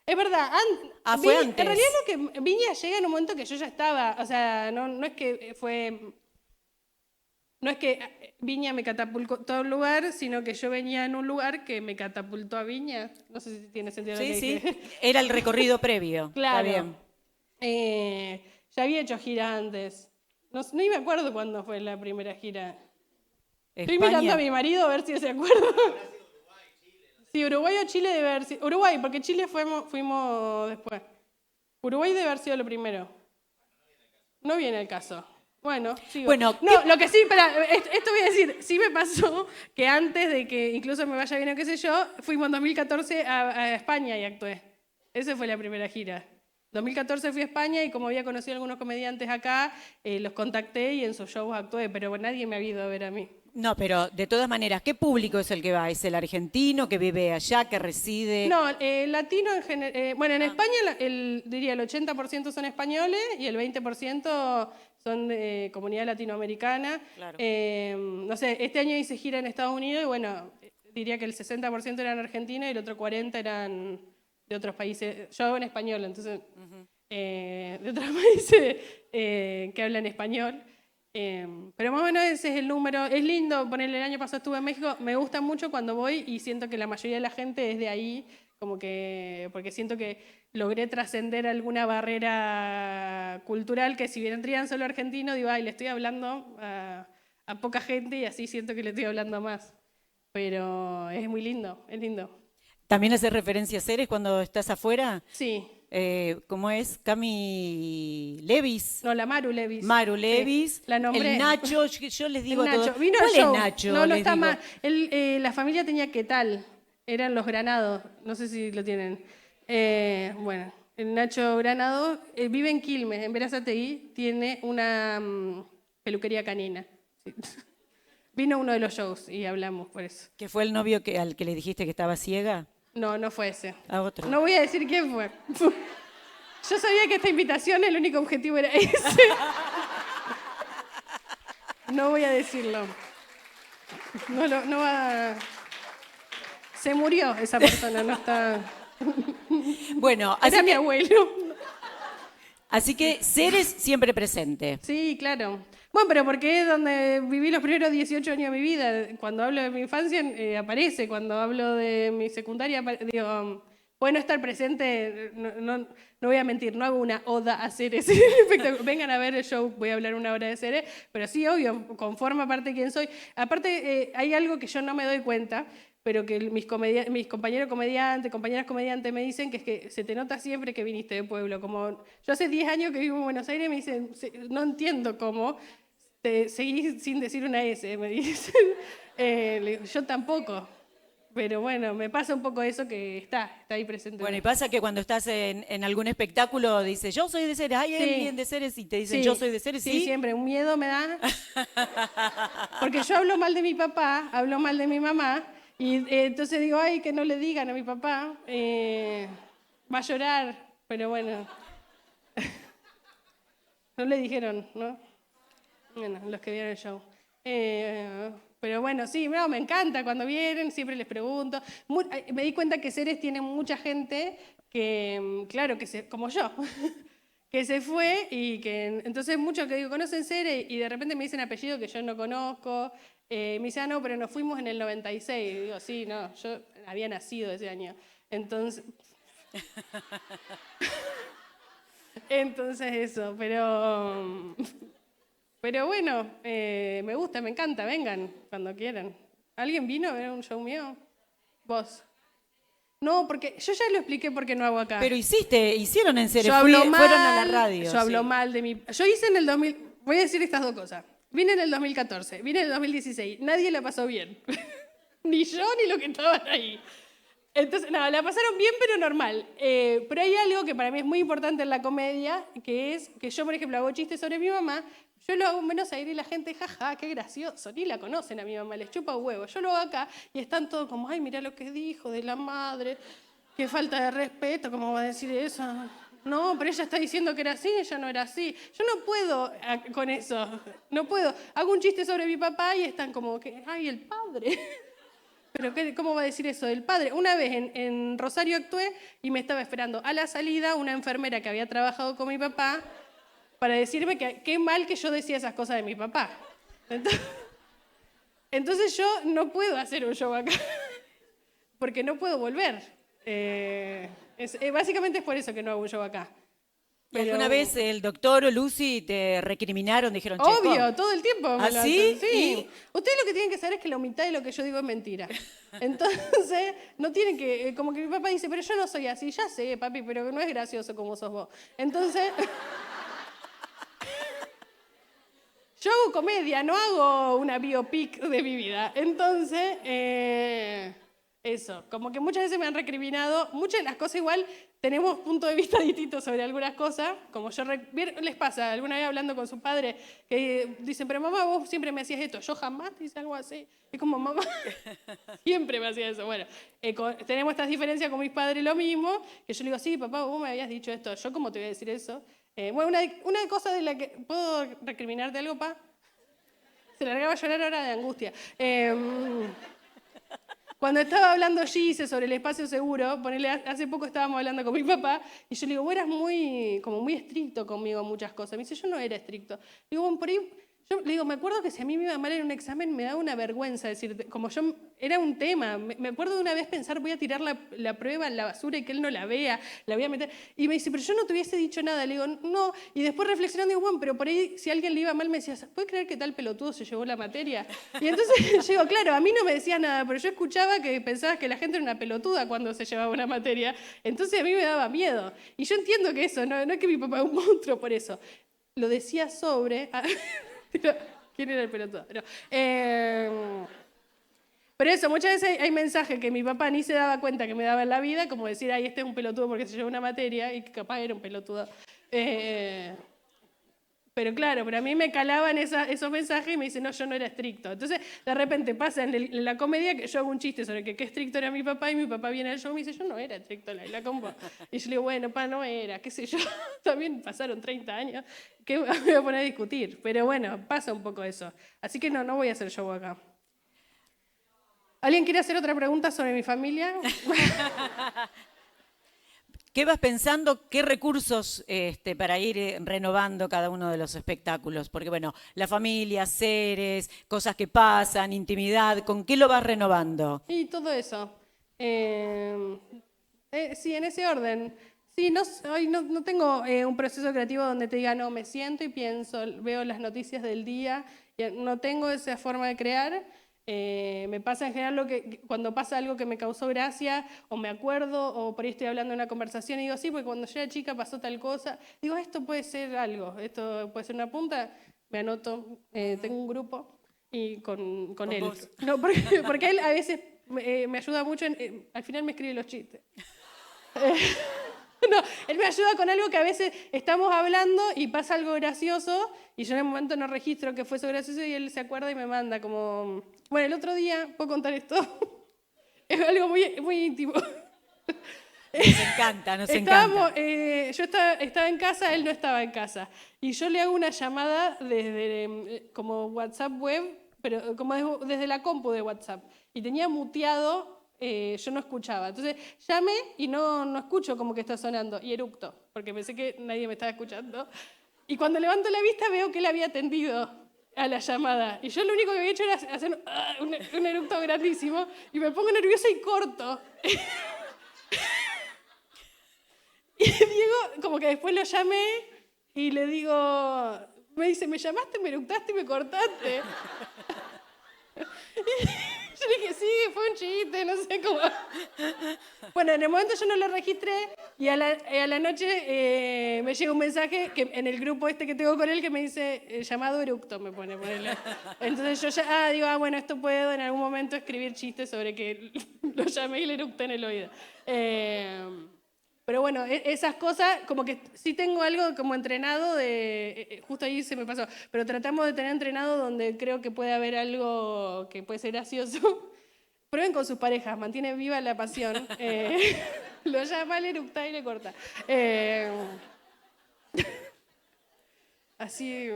[SPEAKER 2] Es verdad,
[SPEAKER 1] fue antes.
[SPEAKER 2] En realidad lo que Viña llega en un momento que yo ya estaba, o sea, no es que no es que Viña me catapultó a un lugar, sino que yo venía en un lugar que me catapultó a Viña. No sé si tiene sentido lo que
[SPEAKER 1] Sí,
[SPEAKER 2] dije.
[SPEAKER 1] era el recorrido previo.
[SPEAKER 2] Claro.
[SPEAKER 1] Está bien.
[SPEAKER 2] Ya había hecho gira antes. Ni me acuerdo cuándo fue la primera gira. Estoy
[SPEAKER 1] España.
[SPEAKER 2] mirando a mi marido a ver si se acuerda. Sí, Uruguay o Chile debe haber sido. Uruguay, porque Chile fuimos después. Uruguay debe haber sido lo primero. No viene el caso. Bueno, sigo.
[SPEAKER 1] Bueno,
[SPEAKER 2] no, lo que sí, espera, esto voy a decir, sí me pasó que antes de que incluso me vaya bien o qué sé yo, fuimos en 2014 a España y actué. Esa fue la primera gira. 2014 fui a España y como había conocido a algunos comediantes acá, los contacté y en sus shows actué, pero nadie me ha ido a ver a mí.
[SPEAKER 1] No, pero de todas maneras, ¿qué público es el que va? ¿Es el argentino que vive allá, que reside?
[SPEAKER 2] No, latino en general. Bueno, en España diría el 80% son españoles y el 20% son de comunidad latinoamericana.
[SPEAKER 1] Claro.
[SPEAKER 2] No sé, este año hice gira en Estados Unidos y bueno, diría que el 60% eran argentinos y el otro 40% eran de otros países. Yo hago en español, entonces, de otros países que hablan español. Pero más o menos ese es el número. Es lindo, ponerle el año pasado estuve en México, me gusta mucho cuando voy y siento que la mayoría de la gente es de ahí, porque siento que logré trascender alguna barrera cultural que si vendrían solo argentinos, digo, le estoy hablando a poca gente y así siento que le estoy hablando más. Pero es muy lindo, es lindo.
[SPEAKER 1] ¿También haces referencia a seres cuando estás afuera?
[SPEAKER 2] Sí.
[SPEAKER 1] ¿Cómo es? Cami Levis.
[SPEAKER 2] No, la Maru Levis.
[SPEAKER 1] Maru Levis.
[SPEAKER 2] Sí, la nombré.
[SPEAKER 1] El Nacho, yo les digo
[SPEAKER 2] el Nacho.
[SPEAKER 1] todo.
[SPEAKER 2] Vino
[SPEAKER 1] ¿Cuál
[SPEAKER 2] al show?
[SPEAKER 1] es Nacho?
[SPEAKER 2] No
[SPEAKER 1] Les
[SPEAKER 2] está
[SPEAKER 1] digo.
[SPEAKER 2] mal. La familia tenía ¿qué tal? Eran los Granados. No sé si lo tienen. Bueno, el Nacho Granado vive en Quilmes, en Berazategui. Tiene una peluquería canina. Sí. Vino a uno de los shows y hablamos por eso.
[SPEAKER 1] ¿Que fue el novio al que le dijiste que estaba ciega?
[SPEAKER 2] No, no fue ese.
[SPEAKER 1] A otro.
[SPEAKER 2] No voy a decir quién fue. Yo sabía que esta invitación el único objetivo era ese. No voy a decirlo. No va. Se murió esa persona, no está.
[SPEAKER 1] Bueno,
[SPEAKER 2] Era mi abuelo.
[SPEAKER 1] así que seres siempre presente.
[SPEAKER 2] Sí, claro. Bueno, pero porque es donde viví los primeros 18 años de mi vida. Cuando hablo de mi infancia aparece, cuando hablo de mi secundaria, digo, puede no estar presente, no voy a mentir, no hago una oda a Ceres. Vengan a ver el show, voy a hablar una hora de Ceres, pero sí, obvio, conforma parte de quién soy. Aparte, hay algo que yo no me doy cuenta, pero que mis compañeros comediantes, compañeras comediantes me dicen que es que se te nota siempre que viniste de pueblo. Como yo hace 10 años que vivo en Buenos Aires, me dicen, no entiendo cómo te seguís sin decir una S, me dicen. Le digo, yo tampoco. Pero bueno, me pasa un poco eso que está ahí presente.
[SPEAKER 1] Bueno, y pasa que cuando estás en algún espectáculo dices, yo soy de Ceres, hay
[SPEAKER 2] Sí.
[SPEAKER 1] alguien de Ceres y te dicen,
[SPEAKER 2] Sí,
[SPEAKER 1] yo soy de Ceres,
[SPEAKER 2] sí,
[SPEAKER 1] ¿sí?
[SPEAKER 2] siempre, un miedo me da. Porque yo hablo mal de mi papá, hablo mal de mi mamá, y entonces digo, ay, que no le digan a mi papá, va a llorar, pero bueno. No le dijeron, ¿no? Bueno, los que vieron el show. Pero bueno, sí, no, me encanta cuando vienen, siempre les pregunto. Me di cuenta que Ceres tiene mucha gente que, claro, como yo, que se fue y que, entonces muchos que digo, ¿conocen Ceres? Y de repente me dicen apellido que yo no conozco. Me dicen, no, pero nos fuimos en el 96. Y digo, sí, no, yo había nacido ese año. Entonces eso, pero bueno, me gusta, me encanta, vengan cuando quieran. ¿Alguien vino a ver un show mío? ¿Vos? No, porque yo ya lo expliqué por qué no hago acá.
[SPEAKER 1] Pero hicieron en Ceres,
[SPEAKER 2] Yo hablo mal,
[SPEAKER 1] fueron a la radio.
[SPEAKER 2] yo hablo mal de mi... Yo hice en el 2000... Voy a decir estas dos cosas. Vine en el 2014, vine en el 2016. Nadie la pasó bien. Ni yo ni los que estaban ahí. Entonces, no, la pasaron bien, pero normal. Pero hay algo que para mí es muy importante en la comedia, que es que yo, por ejemplo, hago chistes sobre mi mamá, yo lo hago en Buenos Aires y la gente, jaja, qué gracioso, ni la conocen a mi mamá, les chupa huevo. Yo lo hago acá y están todos como, ay, mirá lo que dijo de la madre, qué falta de respeto, ¿cómo va a decir eso? No, pero ella está diciendo que era así, ella no era así. Yo no puedo con eso, no puedo. Hago un chiste sobre mi papá y están como, que, ay, el padre. ¿Pero cómo va a decir eso del padre? Una vez en Rosario actué y me estaba esperando a la salida una enfermera que había trabajado con mi papá para decirme que qué mal que yo decía esas cosas de mi papá. Entonces yo no puedo hacer un show acá, porque no puedo volver. Básicamente es por eso que no hago un show acá.
[SPEAKER 1] ¿Y alguna vez el doctor o Lucy te recriminaron, dijeron, che,
[SPEAKER 2] obvio, todo el tiempo.
[SPEAKER 1] ¿Ah, sí?
[SPEAKER 2] Sí. Ustedes lo que tienen que saber es que la mitad de lo que yo digo es mentira. Entonces, no tienen que... Como que mi papá dice, pero yo no soy así. Ya sé, papi, pero no es gracioso como sos vos. Entonces... Yo hago comedia, no hago una biopic de mi vida. Entonces, eso. Como que muchas veces me han recriminado. Muchas de las cosas igual... Tenemos puntos de vista distintos sobre algunas cosas, como les pasa, alguna vez hablando con su padre, que dicen, pero mamá, vos siempre me hacías esto, yo jamás te hice algo así. Es como, mamá, siempre me hacía eso. Bueno, tenemos estas diferencias con mis padres, lo mismo, que yo le digo, sí, papá, vos me habías dicho esto, ¿yo cómo te voy a decir eso? Bueno, una cosa de la que, ¿puedo recriminarte algo, pa? Se largaba a llorar ahora de angustia. Cuando estaba hablando Gise sobre el espacio seguro, hace poco estábamos hablando con mi papá, y yo le digo, vos eras muy estricto conmigo en muchas cosas. Me dice, yo no era estricto. Digo, bueno, por ahí, yo le digo, me acuerdo que si a mí me iba mal en un examen, me daba una vergüenza decir, como yo, era un tema. Me acuerdo de una vez pensar, voy a tirar la prueba en la basura y que él no la vea, la voy a meter. Y me dice, pero yo no te hubiese dicho nada. Le digo, no. Y después reflexionando, digo, bueno, pero por ahí, si a alguien le iba mal, me decías, ¿puedes creer que tal pelotudo se llevó la materia? Y entonces yo digo, claro, a mí no me decías nada, pero yo escuchaba que pensabas que la gente era una pelotuda cuando se llevaba una materia. Entonces a mí me daba miedo. Y yo entiendo que eso, no es que mi papá es un monstruo por eso. Lo decía sobre... ¿Quién era el pelotudo? No. Pero eso, muchas veces hay mensajes que mi papá ni se daba cuenta que me daba en la vida, como decir, ay, este es un pelotudo porque se llevó una materia, y que capaz era un pelotudo. Pero claro, a mí me calaban esos mensajes y me dicen, no, yo no era estricto. Entonces, de repente pasa en la comedia que yo hago un chiste sobre que qué estricto era mi papá, y mi papá viene al show y me dice, yo no era estricto, la combo. Y yo le digo, bueno, pa, no era, qué sé yo. También pasaron 30 años, que me voy a poner a discutir. Pero bueno, pasa un poco eso. Así que no voy a hacer show acá. ¿Alguien quiere hacer otra pregunta sobre mi familia?
[SPEAKER 1] ¿Qué vas pensando? ¿Qué recursos para ir renovando cada uno de los espectáculos? Porque, bueno, la familia, seres, cosas que pasan, intimidad, ¿con qué lo vas renovando?
[SPEAKER 2] Y todo eso. Sí, en ese orden. Sí, hoy no tengo un proceso creativo donde te diga, no, me siento y pienso, veo las noticias del día. No tengo esa forma de crear. Me pasa en general cuando pasa algo que me causó gracia, o me acuerdo, o por ahí estoy hablando en una conversación y digo, sí, porque cuando yo era chica pasó tal cosa. Digo, esto puede ser algo, esto puede ser una punta. Me anoto, tengo un grupo y con él.
[SPEAKER 1] vos.
[SPEAKER 2] No, porque él a veces me ayuda mucho, al final me escribe los chistes. No, él me ayuda con algo que a veces estamos hablando y pasa algo gracioso y yo en el momento no registro que fue eso gracioso y él se acuerda y me manda como... Bueno, el otro día, ¿puedo contar esto? Es algo muy, muy íntimo.
[SPEAKER 1] Nos encanta, nos encanta.
[SPEAKER 2] Yo estaba en casa, él no estaba en casa. Y yo le hago una llamada desde como WhatsApp web, pero como desde la compu de WhatsApp. Y tenía muteado, yo no escuchaba. Entonces llamé y no escucho como que está sonando. Y eructo, porque pensé que nadie me estaba escuchando. Y cuando levanto la vista veo que él había atendido a la llamada. Y yo lo único que había hecho era hacer un eructo grandísimo. Y me pongo nerviosa y corto. Y Diego, como que después lo llamé y le digo, me dice, me llamaste, me eructaste y me cortaste. Y yo le dije, sí, fue un chiste, no sé cómo. Bueno, en el momento yo no lo registré y a la noche me llega un mensaje que en el grupo este que tengo con él que me dice, llamado eructo, me pone. Entonces yo ya digo, bueno, esto puedo en algún momento escribir chistes sobre que lo llamé y le eructé en el oído. Pero bueno, esas cosas, como que sí tengo algo como entrenado, justo ahí se me pasó, pero tratamos de tener entrenado donde creo que puede haber algo que puede ser gracioso. Prueben con sus parejas, mantiene viva la pasión. Lo llama, le eructa y le corta. Así,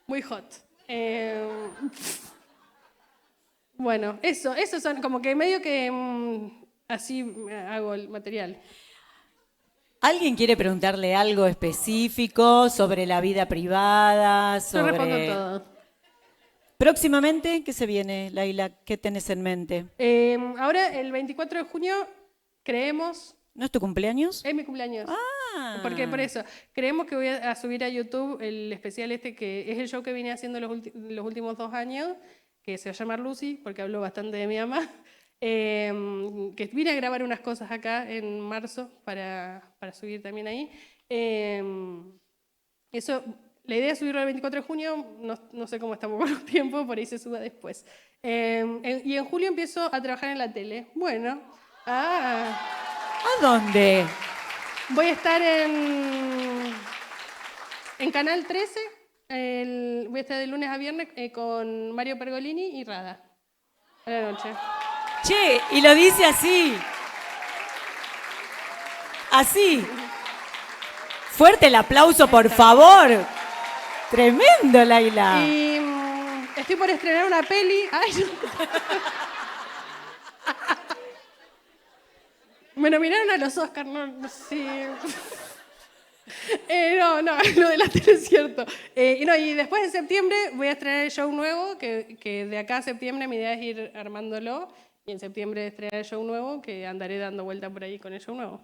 [SPEAKER 2] muy hot. Bueno, eso son como que medio que... Así hago el material.
[SPEAKER 1] ¿Alguien quiere preguntarle algo específico sobre la vida privada?
[SPEAKER 2] Yo respondo todo.
[SPEAKER 1] Próximamente, ¿qué se viene, Laila? ¿Qué tenés en mente?
[SPEAKER 2] Ahora, el 24 de junio, creemos...
[SPEAKER 1] ¿No es tu cumpleaños?
[SPEAKER 2] Es mi cumpleaños.
[SPEAKER 1] Ah.
[SPEAKER 2] Porque por eso, creemos que voy a subir a YouTube el especial este, que es el show que vine haciendo los últimos 2 años, que se va a llamar Lucy, porque hablo bastante de mi mamá. Que vine a grabar unas cosas acá en marzo para subir también ahí. Eso, la idea es subirlo el 24 de junio, no sé cómo estamos con los tiempos, por ahí se suba después. Y en julio empiezo a trabajar en la tele. Bueno,
[SPEAKER 1] ¿A dónde?
[SPEAKER 2] voy a estar en Canal 13, voy a estar de lunes a viernes con Mario Pergolini y Rada, a la noche.
[SPEAKER 1] Che, y lo dice así. Así. Fuerte el aplauso, por favor. Tremendo, Laila.
[SPEAKER 2] Y estoy por estrenar una peli. Ay, me nominaron a los Oscars, no sé. No, lo de la tele es cierto. Y después en septiembre voy a estrenar el show nuevo, que de acá a septiembre mi idea es ir armándolo. Y en septiembre estrenar el show nuevo, que andaré dando vuelta por ahí con el show nuevo.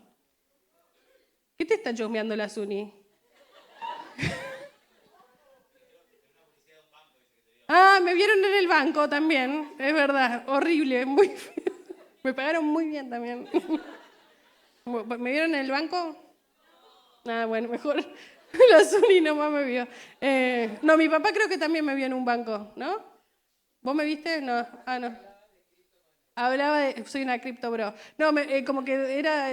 [SPEAKER 2] ¿Qué te está chusmeando la Zuni? Me vieron en el banco también, es verdad, horrible, muy feo. Me pagaron muy bien también. ¿Me vieron en el banco? Bueno, mejor. La Zuni nomás me vio. No, mi papá creo que también me vio en un banco, ¿no? ¿Vos me viste? No, no. Hablaba de, soy una cripto bro. No, como que era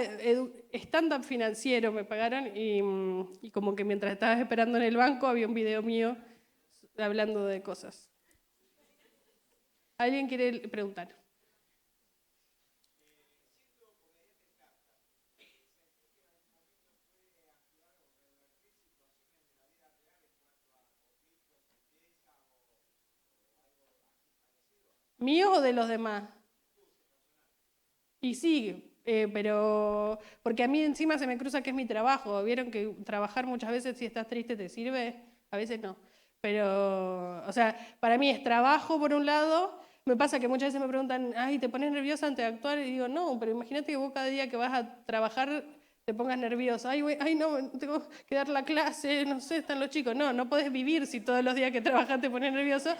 [SPEAKER 2] stand-up financiero, me pagaron y como que mientras estabas esperando en el banco había un video mío hablando de cosas. ¿Alguien quiere preguntar? ¿Míos o de los demás? Y sí, pero porque a mí encima se me cruza que es mi trabajo. ¿Vieron que trabajar muchas veces si estás triste te sirve? A veces no. Pero, o sea, para mí es trabajo por un lado. Me pasa que muchas veces me preguntan, ay, ¿te pones nerviosa antes de actuar? Y digo, no, pero imagínate que vos cada día que vas a trabajar te pongas nerviosa. Ay, no, tengo que dar la clase, no sé, están los chicos. No podés vivir si todos los días que trabajas te pones nervioso.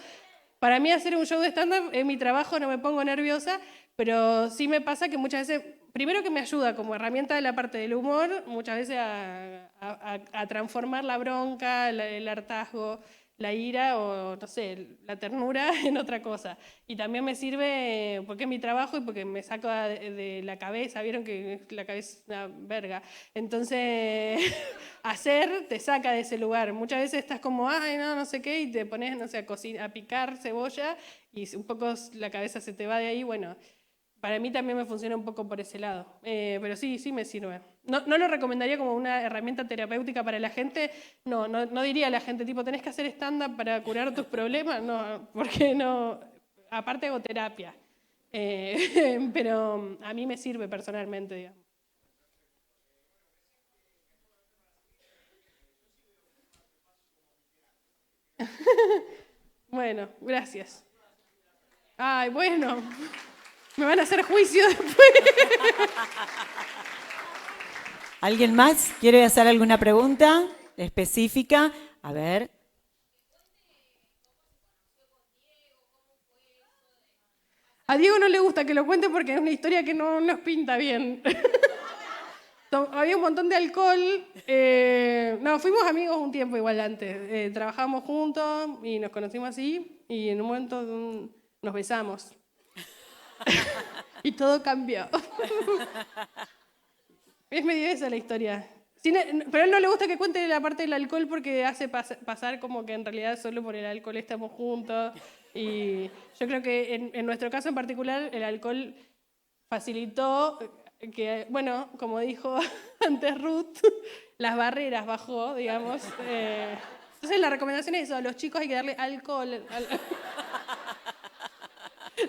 [SPEAKER 2] Para mí hacer un show de stand-up en mi trabajo no me pongo nerviosa, pero sí me pasa que muchas veces, primero que me ayuda como herramienta de la parte del humor, muchas veces a transformar la bronca, el hartazgo, la ira o, no sé, la ternura en otra cosa. Y también me sirve porque es mi trabajo y porque me saco de la cabeza, vieron que la cabeza es una verga. Entonces, hacer te saca de ese lugar. Muchas veces estás como, ay, no sé qué, y te pones, no sé, a picar cebolla y un poco la cabeza se te va de ahí, bueno. Para mí también me funciona un poco por ese lado, pero sí me sirve. No lo recomendaría como una herramienta terapéutica para la gente, no diría a la gente, tipo, tenés que hacer stand-up para curar tus problemas, no, porque no, aparte hago terapia, pero a mí me sirve personalmente, digamos. Bueno, gracias. Ay, bueno, me van a hacer juicio después.
[SPEAKER 1] ¿Alguien más quiere hacer alguna pregunta específica? A ver.
[SPEAKER 2] A Diego no le gusta que lo cuente porque es una historia que no nos pinta bien. Había un montón de alcohol. Fuimos amigos un tiempo igual antes. Trabajábamos juntos y nos conocimos así y en un momento nos besamos. Y todo cambió. Es medio esa la historia. Pero a él no le gusta que cuente la parte del alcohol porque hace pasar como que en realidad solo por el alcohol estamos juntos. Y yo creo que en nuestro caso en particular el alcohol facilitó que, bueno, como dijo antes Ruth, las barreras bajó, digamos. Entonces la recomendación es eso, a los chicos hay que darle alcohol.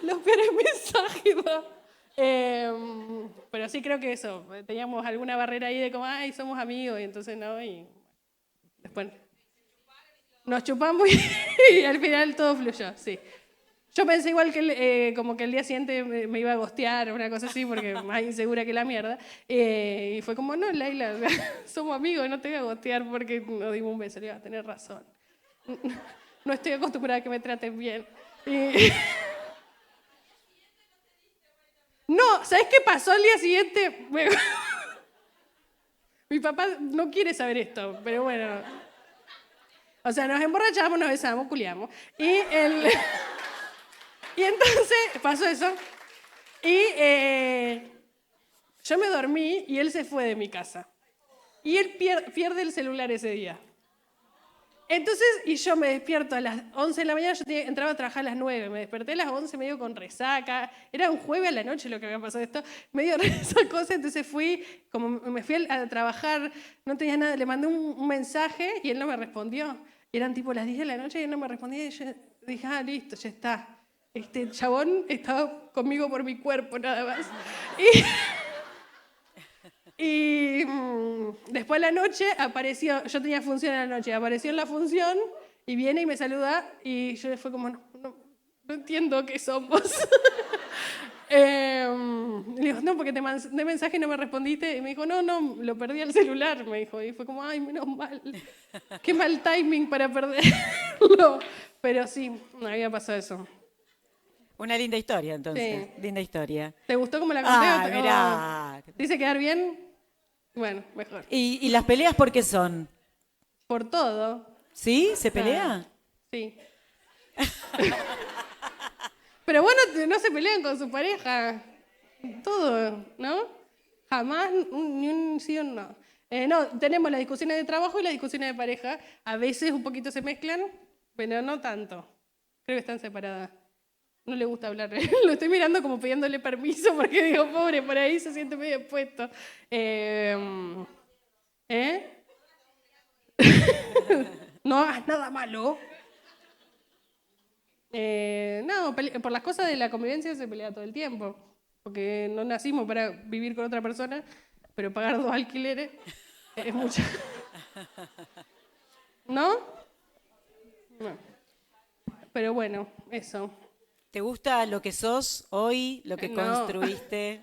[SPEAKER 2] Los peores mensajes, ¿no? Pero sí creo que eso, teníamos alguna barrera ahí de como, ay, somos amigos, y entonces no, y después nos chupamos y al final todo fluyó, sí. Yo pensé igual que como que el día siguiente me iba a gostear o una cosa así, porque más insegura que la mierda. Y fue como, no, Laila, somos amigos, no te voy a gostear porque nos dimos un beso. Le iba a tener razón. No estoy acostumbrada a que me traten bien. No, ¿sabes qué pasó al día siguiente? Mi papá no quiere saber esto, pero bueno. O sea, nos emborrachamos, nos besamos, culiamos. Y entonces pasó eso. Y yo me dormí y él se fue de mi casa. Y él pierde el celular ese día. Entonces, y yo me despierto a las 11 de la mañana, yo entraba a trabajar a las 9, me desperté a las 11 medio con resaca, era un jueves a la noche lo que había pasado esto, medio resacosa, entonces como me fui a trabajar, no tenía nada, le mandé un mensaje y él no me respondió. Y eran tipo las 10 de la noche y él no me respondía y yo dije, listo, ya está. Este chabón estaba conmigo por mi cuerpo nada más. Y después de la noche apareció, yo tenía función en la noche, apareció en la función y viene y me saluda y yo fue como, no entiendo qué somos. Le digo, no, porque te mandé mensaje y no me respondiste. Y me dijo, no, lo perdí el celular, me dijo. Y fue como, ay, menos mal. Qué mal timing para perderlo. Pero sí, me había pasado eso.
[SPEAKER 1] Una linda historia, entonces.
[SPEAKER 2] Sí.
[SPEAKER 1] Linda historia.
[SPEAKER 2] ¿Te gustó cómo la conté?
[SPEAKER 1] Mirá.
[SPEAKER 2] ¿Te hice quedar bien? Bueno, mejor.
[SPEAKER 1] ¿Y las peleas por qué son?
[SPEAKER 2] Por todo.
[SPEAKER 1] ¿Sí? ¿Se pelea?
[SPEAKER 2] Sí. Pero bueno, no se pelean con su pareja. Todo, ¿no? Jamás ni un sí o un no. No, tenemos las discusiones de trabajo y las discusiones de pareja. A veces un poquito se mezclan, pero no tanto. Creo que están separadas. No le gusta hablar. Lo estoy mirando como pidiéndole permiso porque digo, pobre, por ahí se siente medio expuesto. No hagas nada malo. No, por las cosas de la convivencia se pelea todo el tiempo. Porque no nacimos para vivir con otra persona, pero pagar 2 alquileres es mucho. ¿No? No. Pero bueno, eso.
[SPEAKER 1] ¿Te gusta lo que sos hoy, lo que
[SPEAKER 2] No.
[SPEAKER 1] construiste?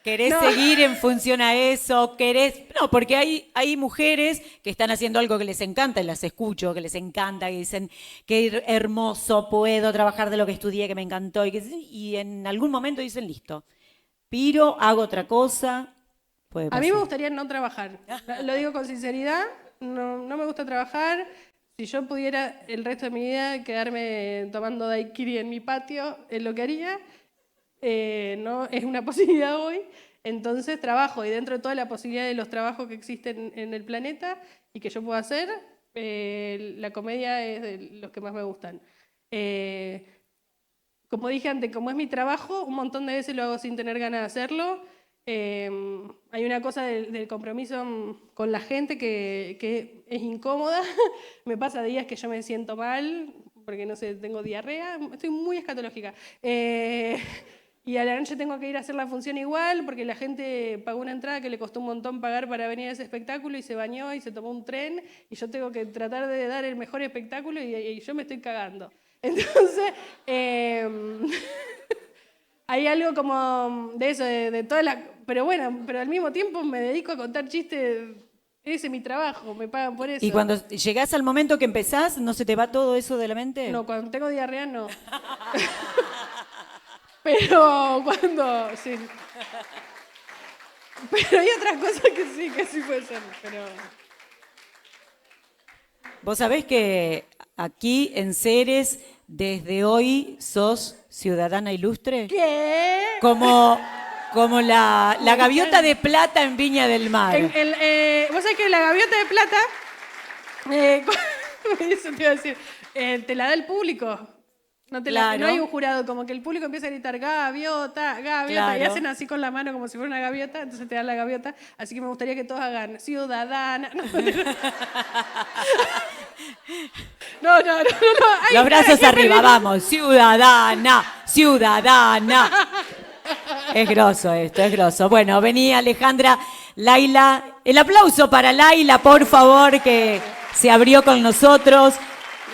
[SPEAKER 1] ¿Querés seguir en función a eso? No, porque hay mujeres que están haciendo algo que les encanta, y las escucho, que les encanta, que dicen, qué hermoso, puedo trabajar de lo que estudié, que me encantó, y en algún momento dicen, listo, piro, hago otra cosa, puede pasar.
[SPEAKER 2] A mí me gustaría no trabajar. Lo digo con sinceridad, no me gusta trabajar. si yo pudiera el resto de mi vida quedarme tomando daiquiri en mi patio, es lo que haría. No es una posibilidad hoy. Entonces trabajo, y dentro de toda la posibilidad de los trabajos que existen en el planeta y que yo puedo hacer, la comedia es de los que más me gustan. Como dije antes, como es mi trabajo, un montón de veces lo hago sin tener ganas de hacerlo. Hay una cosa del compromiso con la gente que es incómoda. Me pasa días que yo me siento mal, porque no sé, tengo diarrea, estoy muy escatológica. Y a la noche tengo que ir a hacer la función igual, porque la gente pagó una entrada que le costó un montón pagar para venir a ese espectáculo y se bañó y se tomó un tren, y yo tengo que tratar de dar el mejor espectáculo y yo me estoy cagando. Entonces, hay algo como de eso, de toda la... Pero bueno, pero al mismo tiempo me dedico a contar chistes, ese es mi trabajo, me pagan por eso.
[SPEAKER 1] ¿Y cuando llegás al momento que empezás, no se te va todo eso de la mente?
[SPEAKER 2] No, cuando tengo diarrea no. Pero cuando... Sí. Pero hay otras cosas que sí puede ser, pero...
[SPEAKER 1] Vos sabés que aquí en Ceres, desde hoy, sos ciudadana ilustre.
[SPEAKER 2] ¿Qué?
[SPEAKER 1] Como la gaviota de plata en Viña del Mar.
[SPEAKER 2] Vos sabés que la gaviota de plata, eso te iba a decir, te la da el público.
[SPEAKER 1] Claro.
[SPEAKER 2] No hay un jurado, como que el público empieza a gritar gaviota, gaviota,
[SPEAKER 1] Claro.
[SPEAKER 2] y hacen así con la mano como si fuera una gaviota, entonces te dan la gaviota. Así que me gustaría que todos hagan ciudadana. No. Ay,
[SPEAKER 1] Los brazos arriba, vamos. Ciudadana, ciudadana. Es groso esto, es groso. Bueno, vení Alejandra, Laila. El aplauso para Laila, por favor, que se abrió con nosotros,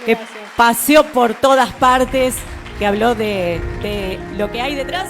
[SPEAKER 1] que paseó por todas partes, que habló de lo que hay detrás.